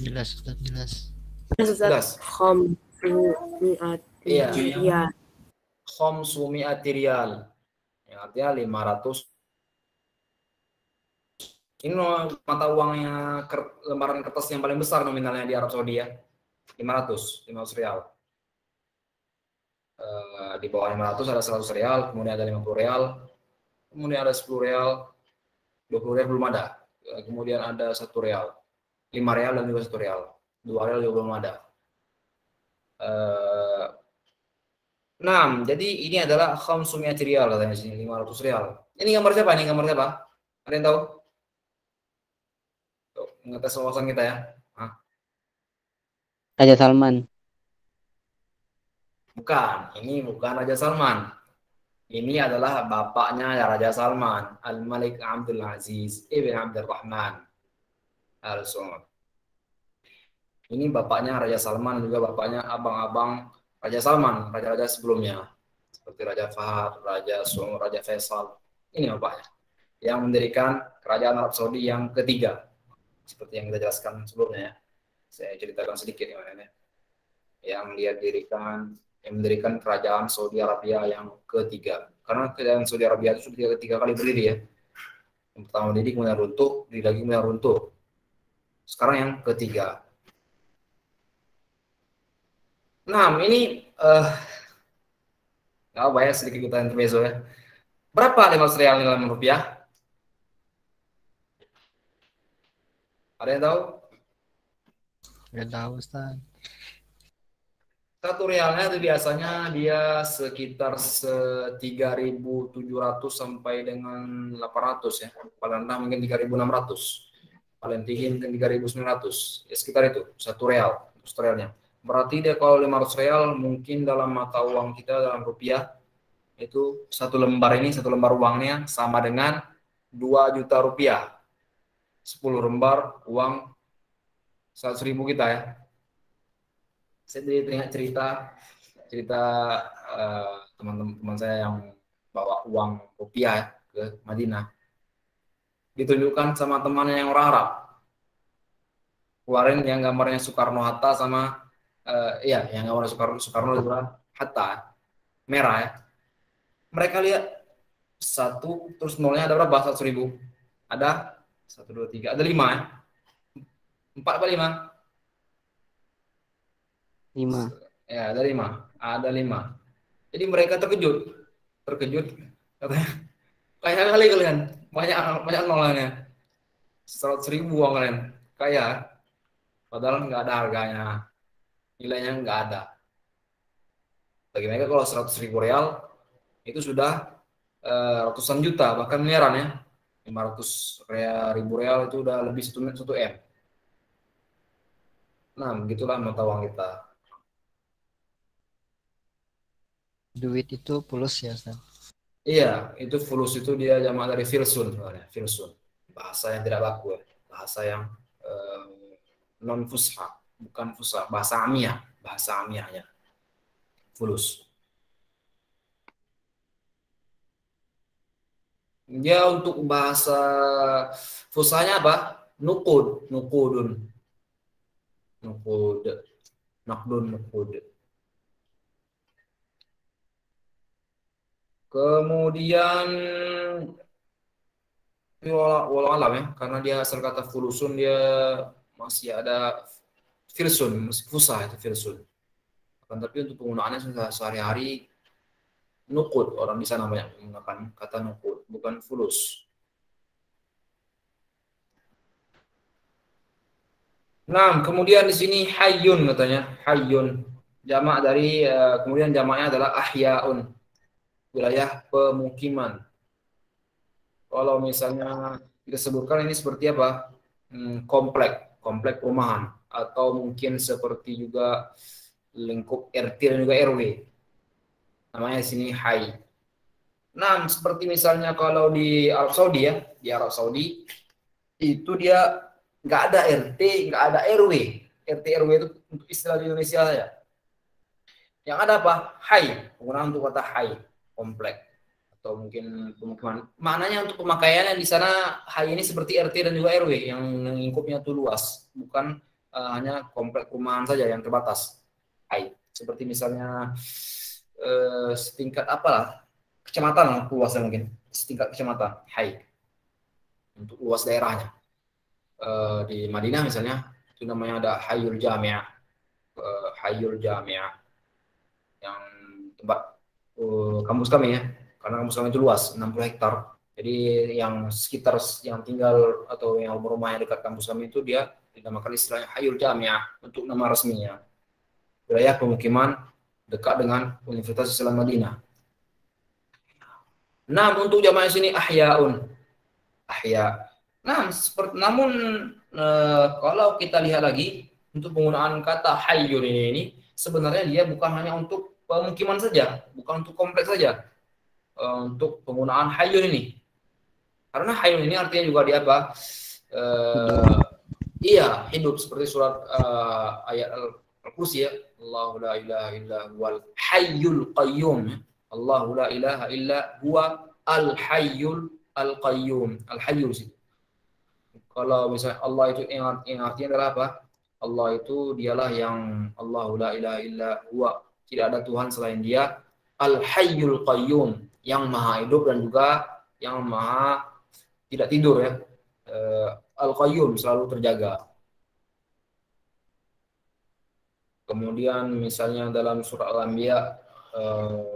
Jelas, Ustaz, jelas. Jelas. Iya. Iya. Khamsu mi'ati riyal. Yang artinya 500. Ini mata uangnya lembaran kertas yang paling besar nominalnya di Arab Saudi ya. 500 rial. Di bawah 500 ada 100 rial, kemudian ada 50 rial, kemudian ada 10 rial, 20 rial belum ada, kemudian ada 1 rial, 5 rial dan juga 1 rial, 2 rial juga belum ada. Nah, jadi ini adalah khamsumiyat rial katanya di sini, 500 rial. Ini gambar siapa? Ini gambar siapa? Ada yang tahu? Tuh, ngetes wawasan kita ya. Raja Salman. Bukan, ini bukan Raja Salman. Ini adalah bapaknya Raja Salman, Al-Malik Abdul Aziz Ibn Abdul Rahman Al Saud. Ini bapaknya Raja Salman, juga bapaknya abang-abang Raja Salman, raja-raja sebelumnya, seperti Raja Fahad, Raja Saud, Raja Faisal. Ini bapaknya, yang mendirikan kerajaan Arab Saudi yang ketiga, seperti yang kita jelaskan sebelumnya ya. Saya ceritakan sedikit ya, yang dia mendirikan kerajaan Saudi Arabia yang ketiga. Karena kerajaan Saudi Arabia itu sudah ketiga kali berdiri ya. Yang pertama berdiri, kemudian runtuh, berdiri lagi, kemudian runtuh. Sekarang yang ketiga. Nah, ini nggak apa ya, sedikit kita intermezzo ya. Berapa 500 rial dalam rupiah? Ada yang tahu? Nggak tahu, Ustaz. 1 realnya itu biasanya dia sekitar 3.700 sampai dengan 800 ya. Paling rendah mungkin 3.600. Paling tinggi mungkin 3.900. Ya sekitar itu, 1 real. 1 realnya. Berarti dia kalau 500 real mungkin dalam mata uang kita, dalam rupiah, itu 1 lembar ini, 1 lembar uangnya sama dengan 2 juta rupiah. 10 lembar uang 100.000 kita ya. Saya teringat cerita teman-teman saya yang bawa uang rupiah ke Madinah. Ditunjukkan sama temannya yang orang Arab. Keluarin yang gambarnya Soekarno-Hatta sama yang gambarnya Soekarno juga Hatta merah ya. Mereka lihat 1 terus nolnya ada berapa? 100.000. Ada 1, 2, 3, ada 5 ya. 4 apa 5? 5. Ya, ada 5. Ada 5. Jadi mereka terkejut. Katanya, kaya kali kalian. Banyak nolannya. 100.000 uang kalian. Kaya. Padahal nggak ada harganya. Nilainya nggak ada. Bagi mereka kalau 100.000 real, itu sudah ratusan juta, bahkan miliaran ya. 500.000 real itu udah lebih 1 M. Nah, begitulah mata uang kita. Duit itu pulus ya, Ustaz. Iya, itu fulus itu dia jamak dari filsun sebenarnya. Filsun. Bahasa yang tidak baku ya. Bahasa yang eh, non fusha, bukan fusha, bahasa amiyah, bahasa amiyahnya. Fulus. Dia untuk bahasa fushanya apa? Nukud, nukudun, nukud, nakdun, nukud. Kemudian walau alam ya, karena dia asal kata fulusun dia masih ada filsun, fusha itu filsun. Akan tapi untuk penggunaannya sudah sehari-hari nukud, orang di sana banyak menggunakan kata nukud, bukan fulus. Nah, kemudian di sini hayyun katanya, hayyun. Jamak dari kemudian jamaknya adalah ahyaun, wilayah pemukiman. Kalau misalnya kita sebutkan ini seperti apa? Komplek, komplek perumahan atau mungkin seperti juga lingkup RT dan juga RW. Namanya di sini hay. Nah, seperti misalnya kalau di Arab Saudi ya, di Arab Saudi itu dia nggak ada RT, nggak ada RW. RT RW itu untuk istilah di Indonesia saja. Yang ada apa? Hai, penggunaan untuk kata hai, komplek atau mungkin pemukiman. Maknanya untuk pemakaiannya di sana hai ini seperti RT dan juga RW yang lingkupnya itu luas, bukan hanya komplek perumahan saja yang terbatas. Hai, seperti misalnya setingkat apalah kecamatan luasnya mungkin setingkat kecamatan. Hai, untuk luas daerahnya. Di Madinah misalnya itu namanya ada Hayyul Jami'ah, Hayyul Jami'ah yang tempat kampus kami ya, karena kampus kami itu luas 60 hektar. Jadi yang sekitar yang tinggal atau yang rumahnya dekat kampus kami itu dia dinamakan istilahnya Hayyul Jami'ah untuk nama resminya. Wilayah pemukiman dekat dengan Universitas Islam Madinah. Nah, untuk jamaah sini ahyaun, ahya. Nah, namun kalau kita lihat lagi untuk penggunaan kata hayyun ini sebenarnya dia bukan hanya untuk pemukiman saja, bukan untuk kompleks saja. Untuk penggunaan hayyun ini. Karena hayyun ini artinya juga dia apa? Iya, hidup seperti surat ayat Al-Kursi ya. Allahu la ilaha illa huwal hayyul qayyum. Allahu la ilaha illa huwa al-hayyul al-qayyum. Al-hayyul sih. Kalau misalnya Allah itu yang artinya adalah apa? Allah itu dialah yang Allahu la ilaha illa huwa. Tidak ada Tuhan selain dia. Al-hayyul qayyum, yang maha hidup dan juga yang maha tidak tidur ya. Al-qayyum, selalu terjaga. Kemudian misalnya dalam surah Al-Anbiya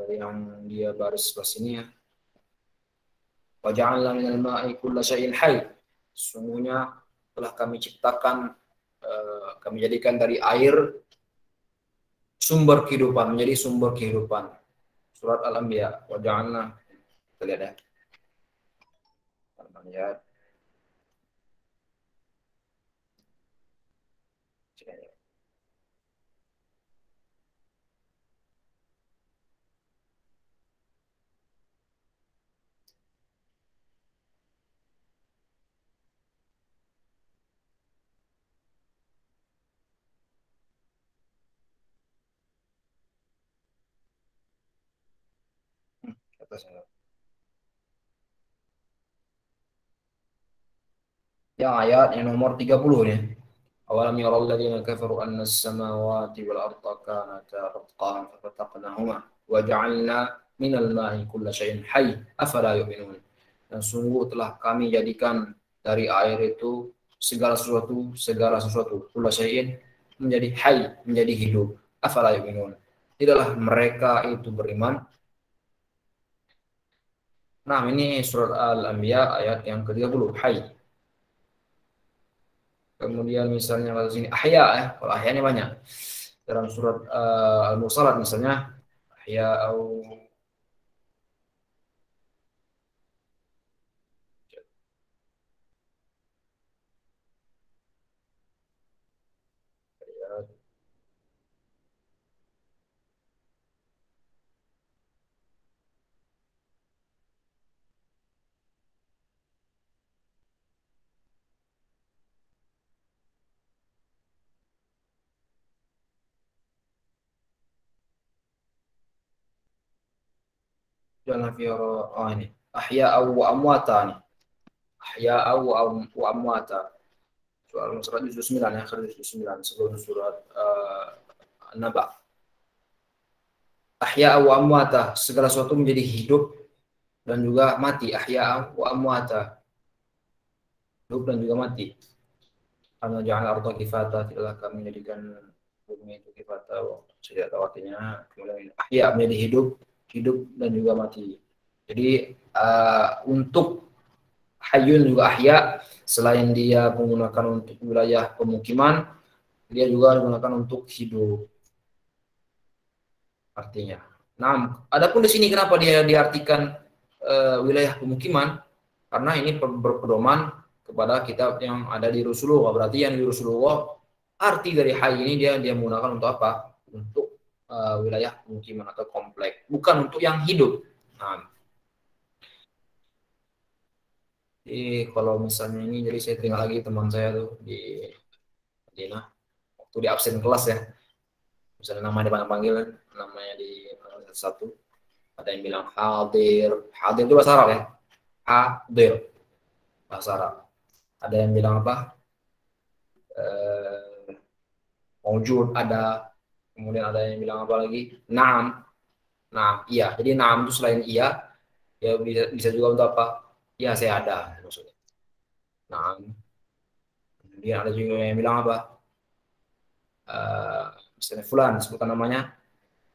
yang dia baris sebelah sini ya. Wa ja'alna minal ma'i kulla syai'in hayy. Sesungguhnya telah kami ciptakan, kami jadikan dari air sumber kehidupan, menjadi sumber kehidupan. Surat Al-Anbiya. Wa ja'alna, kita lihat ya. Al-Anbiya. Atasnya. Yang ayat yang nomor 30 nih. Awalam yaral ladzina kafaru anna as-samawati wal arda kanata ratqan fafataqnahuma wa ja'alna minal ma'i kulla syai'in hayy afala yu'minun. Dan sungguh telah kami jadikan dari air itu segala sesuatu kulla syai'in menjadi hayy, menjadi hidup. Afala yu'minun. Tidaklah mereka itu beriman. Nah, ini surat Al-Anbiya ayat yang ke-30, hayy. Kemudian misalnya kalau sini ahya ya, kalau ahya ini banyak. Dalam surat Al-Mursalat misalnya ahya au Jangan ini. Ahya wa amwata nih. Ahya wa amwata. Surat juz 9 ya, juz 9 sebelum surat Naba. Ahya wa amwata, segala sesuatu menjadi hidup dan juga mati. Ahya wa amwata, hidup dan juga mati. Karena jangan arda kifata, tidaklah kami menjadikan bumi itu kifata, saya tahu artinya. Kemudian ahya menjadi hidup dan juga mati. Jadi untuk hayyun juga ahya, selain dia menggunakan untuk wilayah pemukiman, dia juga digunakan untuk hidup. Artinya. Nah, adapun di sini kenapa dia diartikan wilayah pemukiman? Karena ini berpedoman kepada kitab yang ada di Rasulullah. Berarti yang di Rasulullah, arti dari hayy ini dia menggunakan untuk apa? Untuk wilayah pemukiman atau komplek, bukan untuk yang hidup. Nah, jadi kalau misalnya ini, jadi saya teringat lagi teman saya tuh di Madinah, waktu di absen kelas ya, misalnya namanya dipanggil, namanya di satu, ada yang bilang hadir itu bahasa Arab ya, hadir bahasa Arab. Ada yang bilang apa? Mawjud ada, kemudian ada yang bilang apa lagi? Naam, iya. Jadi naam itu selain iya, ya bisa juga untuk apa? Ya saya ada maksudnya. Naam. Kemudian ada juga yang bilang apa? Misalnya fulan, sebutkan namanya.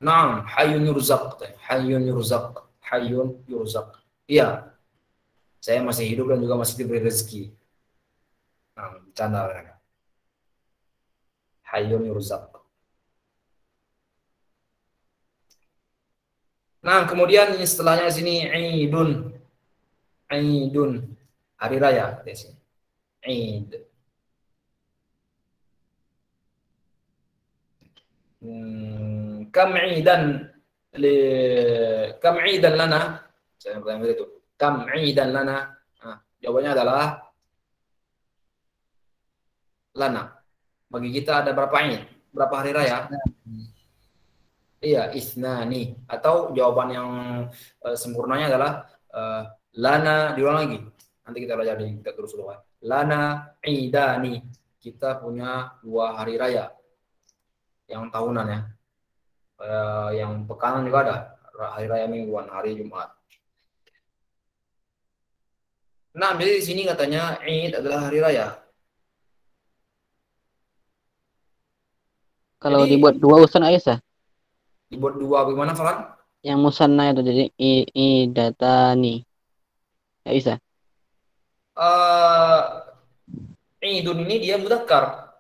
Naam, hayyun yurzaq, hayyun yurzaq, hayyun yurzaq. Iya, saya masih hidup dan juga masih diberi rezeki. Nah, bercanda kan. Hayyun yurzaq. Nah, kemudian setelahnya sini Idun. Idun, hari raya di sini. Id. Kam idan lana, saya bertanya itu. Kam idan lana. Nah, jawabannya adalah lana. Bagi kita ada berapa id? Berapa hari raya? Iya, isnani. Atau jawaban yang sempurnanya adalah lana, diulang lagi. Nanti kita belajar di kita terus dulu. Lana idani. Kita punya 2 hari raya. Yang tahunan ya. Yang pekanan juga ada. Hari raya mingguan, hari Jumat. Nah, jadi di sini katanya Id adalah hari raya. Kalau Jadi, dibuat 2 usan Aisyah, dibuat 2 bagaimana, Farhan? yang musanna itu jadi idatani. Ya bisa. Idun ini dia mudzakkar.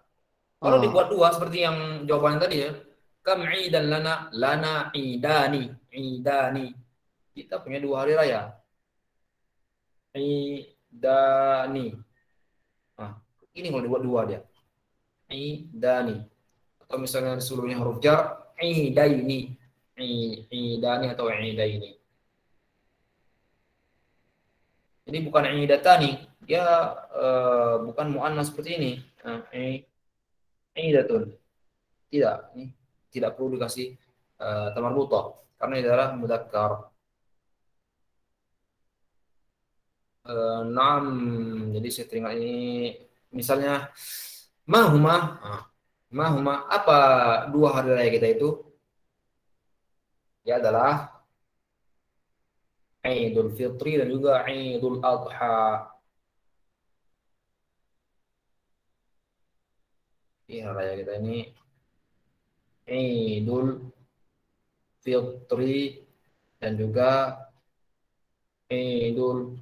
Kalau dibuat 2 seperti yang jawaban tadi ya. Kam idan lana idani. Kita punya 2 hari raya. Idani. Nah, ini kalau dibuat 2 dia. Idani. Atau misalnya sebelumnya huruf jar, idaini. Idani atau idaini. Jadi bukan idatani, dia bukan muannas seperti ini. Idatun. Tidak, ini tidak perlu dikasih tamarbutah karena ini adalah mudzakkar. Naam, jadi saya teringat ini misalnya mahuma. Mahuma, apa 2 hari raya kita itu? Ya adalah Idul Fitri dan juga Idul Adha. Iya, raya kita ini Idul Fitri dan juga Idul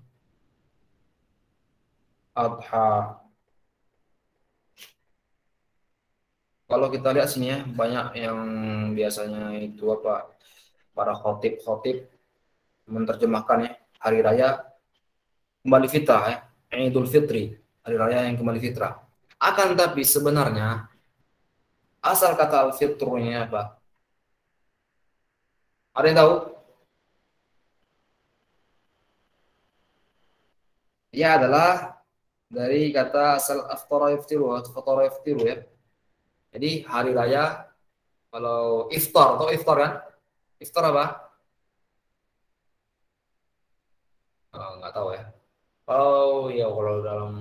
Adha. Kalau kita lihat sini ya, banyak yang biasanya itu apa, para khotib menerjemahkan ya, hari raya kembali fitrah ya, Idul Fitri, hari raya yang kembali fitrah. Akan tapi sebenarnya asal kata al-fitrunya apa? Ada yang tahu? Ya adalah dari kata asal aftara yaftiru ya. Jadi hari raya kalau iftar atau iftar kan? Iftar apa? nggak tahu ya. Kalau dalam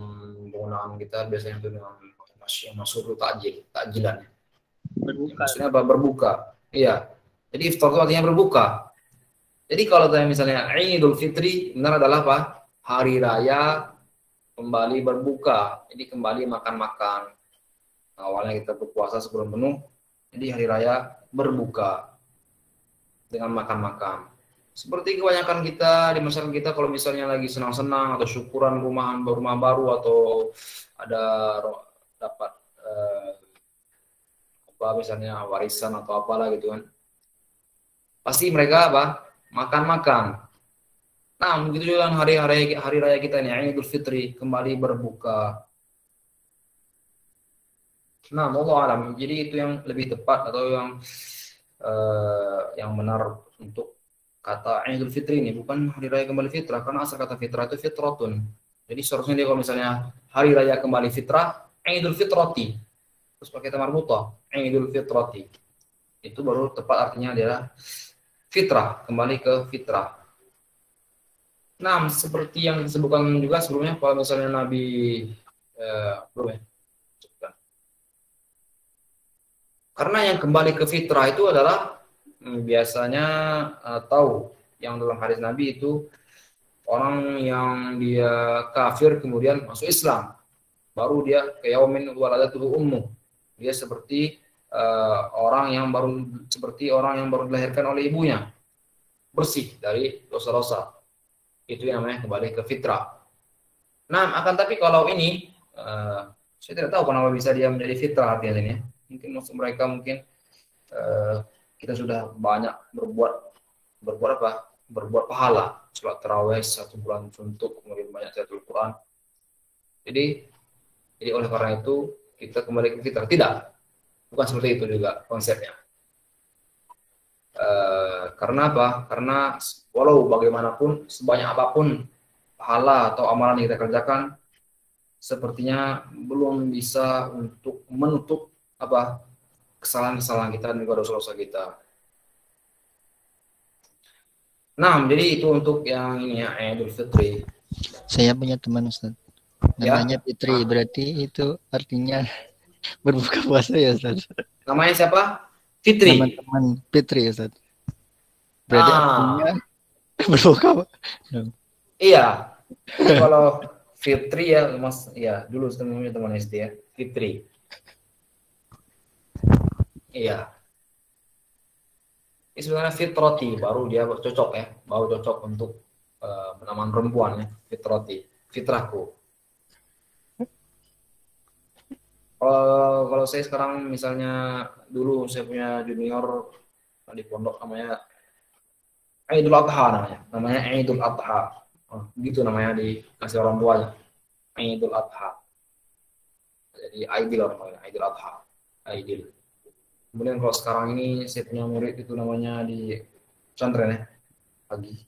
penggunaan kita biasanya itu dengan yang masuk itu takjilan. Berbuka. Maksudnya apa? Berbuka. Iya. Jadi iftar itu artinya berbuka. Jadi kalau misalnya Idul Fitri benar adalah apa? Hari raya kembali berbuka. Jadi kembali makan-makan. Awalnya kita berpuasa sebelum penuh. Jadi hari raya berbuka dengan makan-makan. Seperti kebanyakan kita di masyarakat kita kalau misalnya lagi senang-senang atau syukuran rumah baru atau ada dapat misalnya warisan atau apalah gitu kan. Pasti mereka apa? Makan-makan. Nah, begitu juga hari raya kita ini Idul Fitri kembali berbuka. Nah, wallahu alam. Jadi itu yang lebih tepat atau yang benar untuk kata Idul Fitri ini, bukan hari raya kembali fitrah, karena asal kata fitrah itu fitratun. Jadi seharusnya dia kalau misalnya hari raya kembali fitrah, Idul Fitrati, terus pakai tamar mutah, Idul Fitrati, itu baru tepat artinya adalah fitrah, kembali ke fitrah. Nah, seperti yang disebutkan juga sebelumnya, kalau misalnya Nabi belum ya, karena yang kembali ke fitrah itu adalah biasanya tahu yang dalam hadis Nabi itu orang yang dia kafir kemudian masuk Islam, baru dia ke yaumin waladatuhu ummu, dia seperti orang yang baru dilahirkan oleh ibunya, bersih dari dosa-dosa. Itu yang namanya kembali ke fitrah. Nah, akan tapi kalau ini saya tidak tahu kenapa bisa dia menjadi fitrah artinya ini. Mungkin maksud mereka kita sudah banyak berbuat pahala, sholat tarawih 1 bulan suntuk, kemudian banyak baca Quran. Jadi oleh karena itu kita kembali ke fitrah. Tidak, bukan seperti itu juga konsepnya. Karena apa? Karena walau bagaimanapun, sebanyak apapun pahala atau amalan yang kita kerjakan, sepertinya belum bisa untuk menutup kesalahan-kesalahan kita dan juga dosa-dosa kita. Nah, jadi itu untuk yang ini ya, Idul Fitri. Saya punya teman Ustaz. Namanya Fitri, berarti itu artinya berbuka puasa ya Ustaz. Namanya siapa? Fitri. Teman-teman Fitri Ustaz. Berarti artinya berbuka. Iya. Kalau Fitri ya, Mas, ya dulu namanya teman SD ya, Fitri. Iya. Ini sebenarnya fitrati, baru dia cocok ya, baru cocok untuk penamaan perempuan ya, fitrati, fitrahku. Kalau saya sekarang misalnya dulu saya punya junior di pondok namanya Idul Adha namanya Idul Adha. Begitu namanya dikasih orang tuanya. Idul Adha. Jadi Aidil namanya, Idul Adha. Aidil. Kemudian kalau sekarang ini saya punya murid itu namanya di pesantren ya, pagi.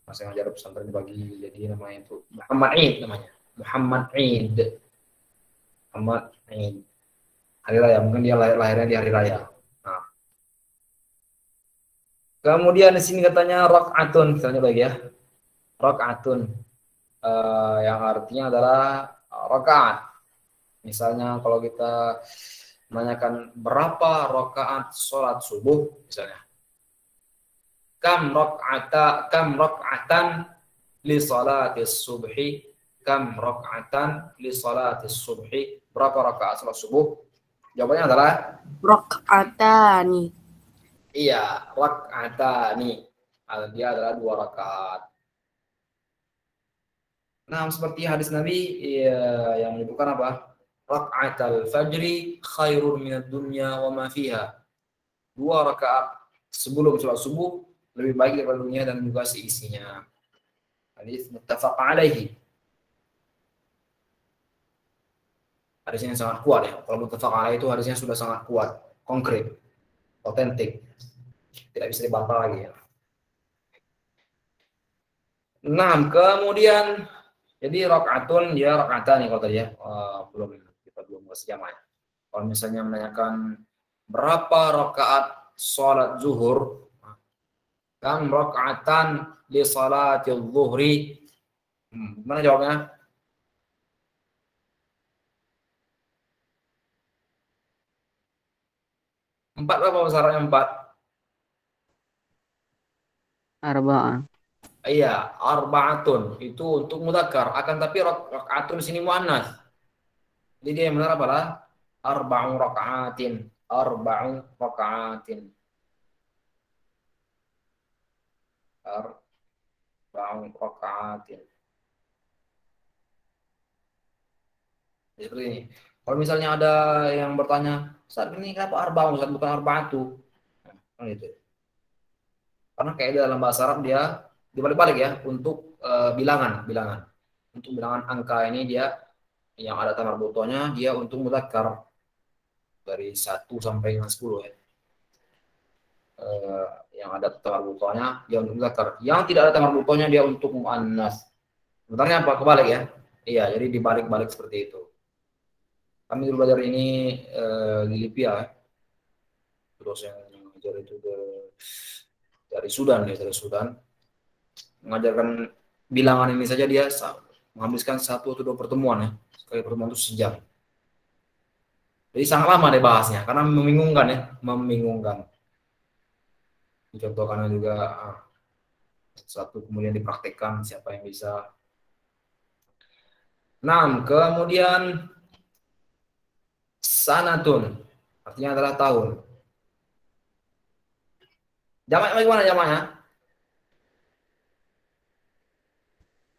Masih ngajar pesantren pagi, jadi namanya itu Muhammad Eid namanya. Muhammad Eid. Muhammad Eid. Hari raya, mungkin dia lahirnya di hari raya. Nah. Kemudian di sini katanya rakaatun, misalnya lagi ya. Rakaatun yang artinya adalah rakaat. Misalnya kalau kita menanyakan berapa rakaat sholat subuh misalnya, kam rakaatan li sholatis subhi, kam rakaatan li sholatis subhi, berapa rakaat sholat subuh? Jawabannya adalah Rakaatani. iya, rakaatani. Dia adalah 2 rakaat. Nah, seperti hadis Nabi yang menyebutkan apa? Raka'atal fajri khairun minad dunya wa ma fiha. 2 rakaat sebelum sholat subuh lebih baik daripada dunia dan juga seisinya. Hadis muttafaq alaihi. Hadisnya sangat kuat ya. Kalau muttafaq alaihi itu hadisnya sudah sangat kuat, konkret, otentik. Tidak bisa dibantah lagi ya. Nah, kemudian jadi rakaatun ya rakaatan nih kalau tadi ya. Belum sejaman. Kalau misalnya menanyakan berapa rakaat sholat zuhur, Kam raka'atan li salatil zuhri. Gimana jawabnya? Empat apa syaratnya empat? Arba'ah. Iya, arba'atun itu untuk mudzakkar. Akan tapi raka'atun di sini muannas. Jadi dia yang benar adalah arba'u raka'atin. Arba'u raka'atin. Arba'u raka'atin. Jadi seperti ini. Kalau misalnya ada yang bertanya, Ustaz ini kenapa arba'u, Ustaz bukan arba'atu? Nah, gitu. Karena kayak dalam bahasa Arab dia dibalik-balik ya untuk bilangan. Untuk bilangan angka ini dia yang ada tamar butonya dia untuk mudzakkar dari 1 sampai dengan 10 ya. Yang ada tamar butonya dia untuk mudzakkar. Yang tidak ada tamar butonya dia untuk muannas. Sebenarnya apa? Kebalik ya. Iya, jadi dibalik-balik seperti itu. Kami dulu belajar ini di Libya. Terus yang mengajar itu dari Sudan ya, dari Sudan. Mengajarkan bilangan ini saja dia menghabiskan 1 atau 2 pertemuan ya. Sekali pertemuan itu sejam. Jadi sangat lama deh bahasnya karena membingungkan ya, membingungkan. Dicontohkan juga satu kemudian dipraktekkan siapa yang bisa. Nah, kemudian sanatun artinya adalah tahun. Jamak bagaimana jamaknya?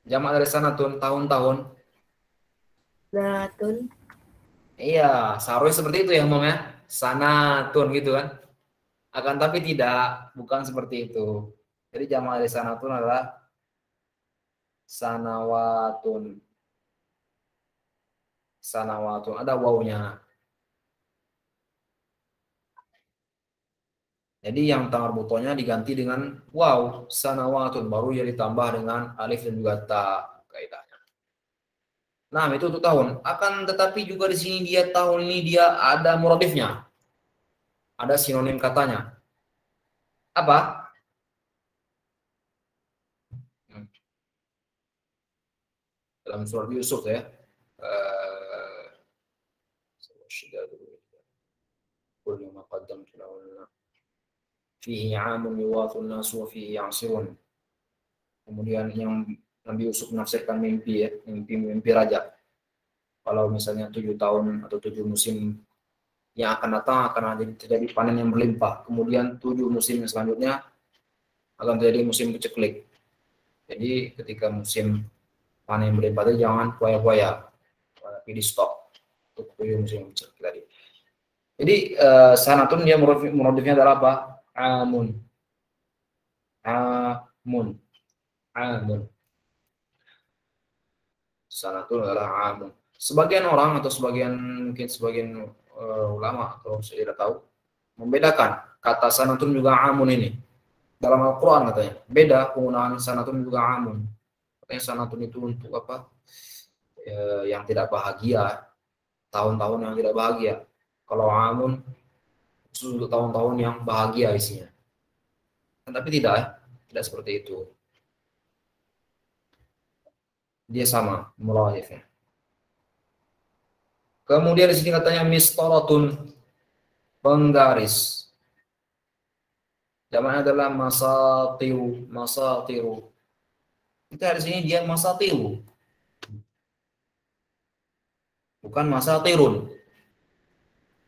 Jamak dari sanatun tahun-tahun. Sanatun. Iya, seharusnya seperti itu ya ngomongnya. Sanatun gitu kan. Akan tapi tidak, bukan seperti itu. Jadi jamak dari sanatun adalah sanawatun. Sanawatun, ada wawunya. Jadi yang tamar butonya diganti dengan waw, sanawatun, baru ya ditambah dengan alif dan juga ta kaidahnya. Nah, itu untuk tahun. Akan tetapi juga di sini dia tahun ini dia ada muradifnya. Ada sinonim katanya. Apa? Dalam surat Yusuf ya. Fihi 'amun yuwathun nas wa fihi ya'sirun. Kemudian yang Nabi Yusuf menafsirkan mimpi ya, mimpi raja. Kalau misalnya 7 tahun atau 7 musim yang akan datang akan terjadi panen yang berlimpah. Kemudian 7 musim yang selanjutnya akan terjadi musim peceklik. Jadi ketika musim panen yang berlimpah itu jangan foya-foya, tapi di stop untuk 7 musim peceklik tadi. Jadi sanatun dia muradifnya adalah apa? Amun. Sanatun adalah amun. Sebagian orang atau mungkin sebagian ulama atau saya tidak tahu membedakan kata sanatun juga amun ini dalam Al-Quran katanya beda penggunaan sanatun juga amun. Katanya sanatun itu untuk apa? Yang tidak bahagia, tahun-tahun yang tidak bahagia. Kalau amun untuk tahun-tahun yang bahagia isinya. Tapi tidak seperti itu. Dia sama mulaifnya. Kemudian di sini katanya mistaratun, penggaris. Jamaknya adalah masatiru. Kita di sini dia masatiru. Bukan masatirun.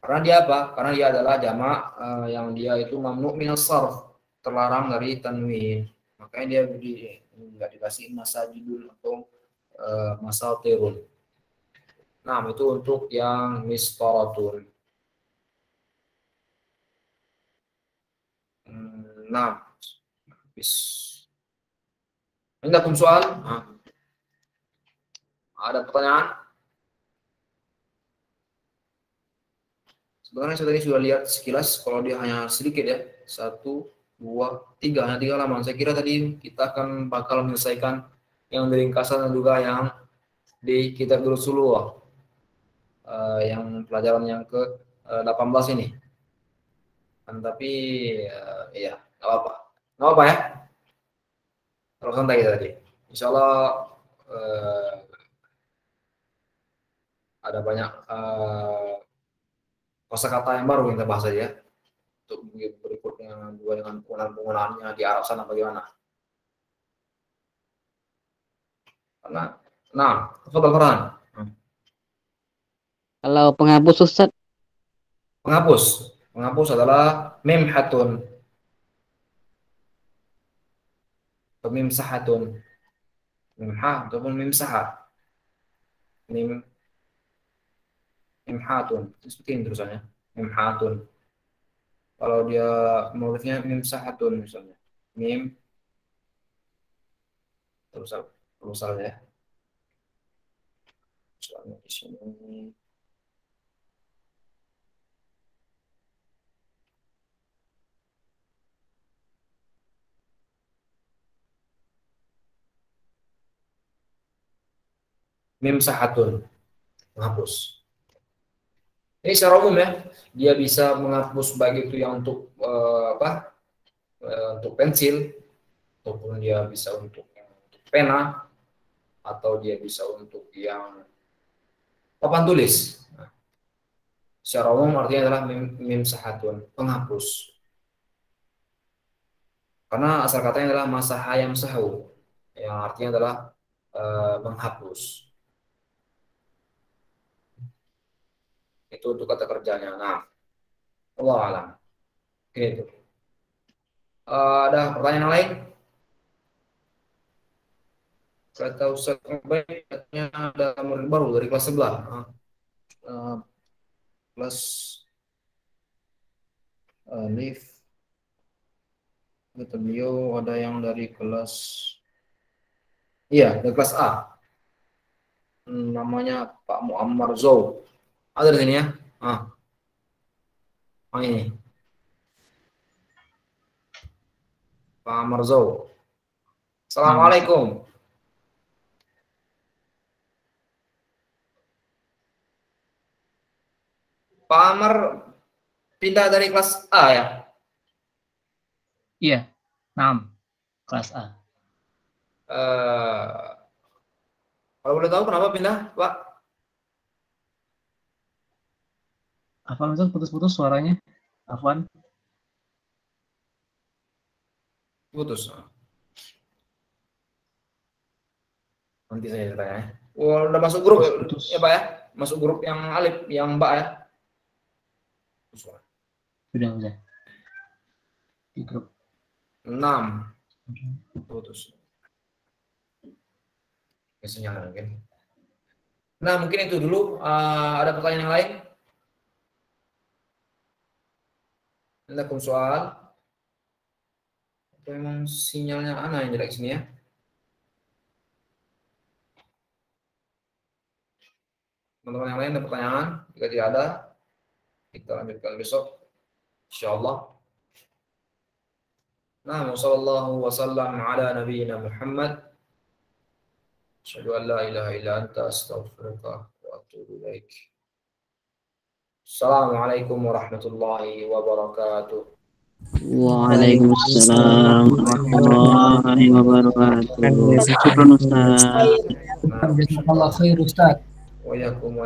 Karena dia apa? Karena dia adalah jamak yang dia itu mamnu minas sarf, terlarang dari tanwin. Makanya dia enggak dikasih masajidun atau masatirun. Nah, itu untuk yang mistaratun. Nah, Indakum soal? Ada pertanyaan? Sebenarnya saya tadi sudah lihat sekilas, kalau dia hanya sedikit ya, 1, 2, 3, hanya 3 halaman. Saya kira tadi kita akan bakal menyelesaikan yang di ringkasan dan juga yang di kitab Rasulullah, yang pelajaran yang ke-18 ini. Tapi ya nggak apa-apa. Nggak apa ya? Kalau santai kita tadi. Insya Allah ada banyak kosakata yang baru yang kita bahas aja. Untuk berikutnya juga dengan penggunaannya di Arab sana bagaimana? Nah, tafadhal Farhan. Kalau penghapus Ustaz, Penghapus adalah mimhatun atau mimsahatun. Mimha ataupun mimsahat. Mimhatun. Seperti ini terusannya. Mimhatun. Kalau dia menulisnya mimsahatun misalnya. Mim terusal ya. Misalnya di sini. Mimsahatun, menghapus. Ini secara umum ya, dia bisa menghapus baik itu yang untuk untuk pensil, ataupun dia bisa untuk pena, atau dia bisa untuk yang papan tulis. Nah, secara umum artinya adalah mimsahatun, penghapus. Karena asal katanya adalah masaha yamsahu, yang artinya adalah menghapus. Itu untuk kata kerjanya. Nah, Allah alam. Gitu. Ada pertanyaan lain? Kata Ustaz Ubaid, katanya ada murid baru dari kelas sebelah. Kelas lift. Kata beliau ada yang dari kelas, iya, dari kelas A. Namanya Pak Muammar Zou. Ada di sini ya. Ini. Pak Marzou. Assalamualaikum. Pak Amar pindah dari kelas A ya? Iya, 6. Kelas A. Kalau boleh tahu kenapa pindah, Pak? Afwan Ustaz, putus-putus suaranya. Afwan. Putus. Nanti saya tanya. Udah masuk grup Putus. ya Pak ya? Masuk grup yang Alif, yang Mbak ya? Sudah. Di grup 6. Putus. Biasanya mungkin. Nah, mungkin itu dulu. Ada pertanyaan yang lain? Ada soal? Atau memang sinyalnya Ana yang jelek sini ya? Teman-teman yang lain ada pertanyaan? Jika tidak ada, kita lanjutkan besok. Insyaallah. Nah, sallallahu wasallam ala nabiyyina Muhammad. Asyhadu an la ilaha illa anta astaghfiruka wa atubu ilaik. Assalamualaikum warahmatullahi wabarakatuh. Waalaikumsalam warahmatullahi wabarakatuh. Syukran Ustaz. Jazakallah khair Ustaz. Wa yakum.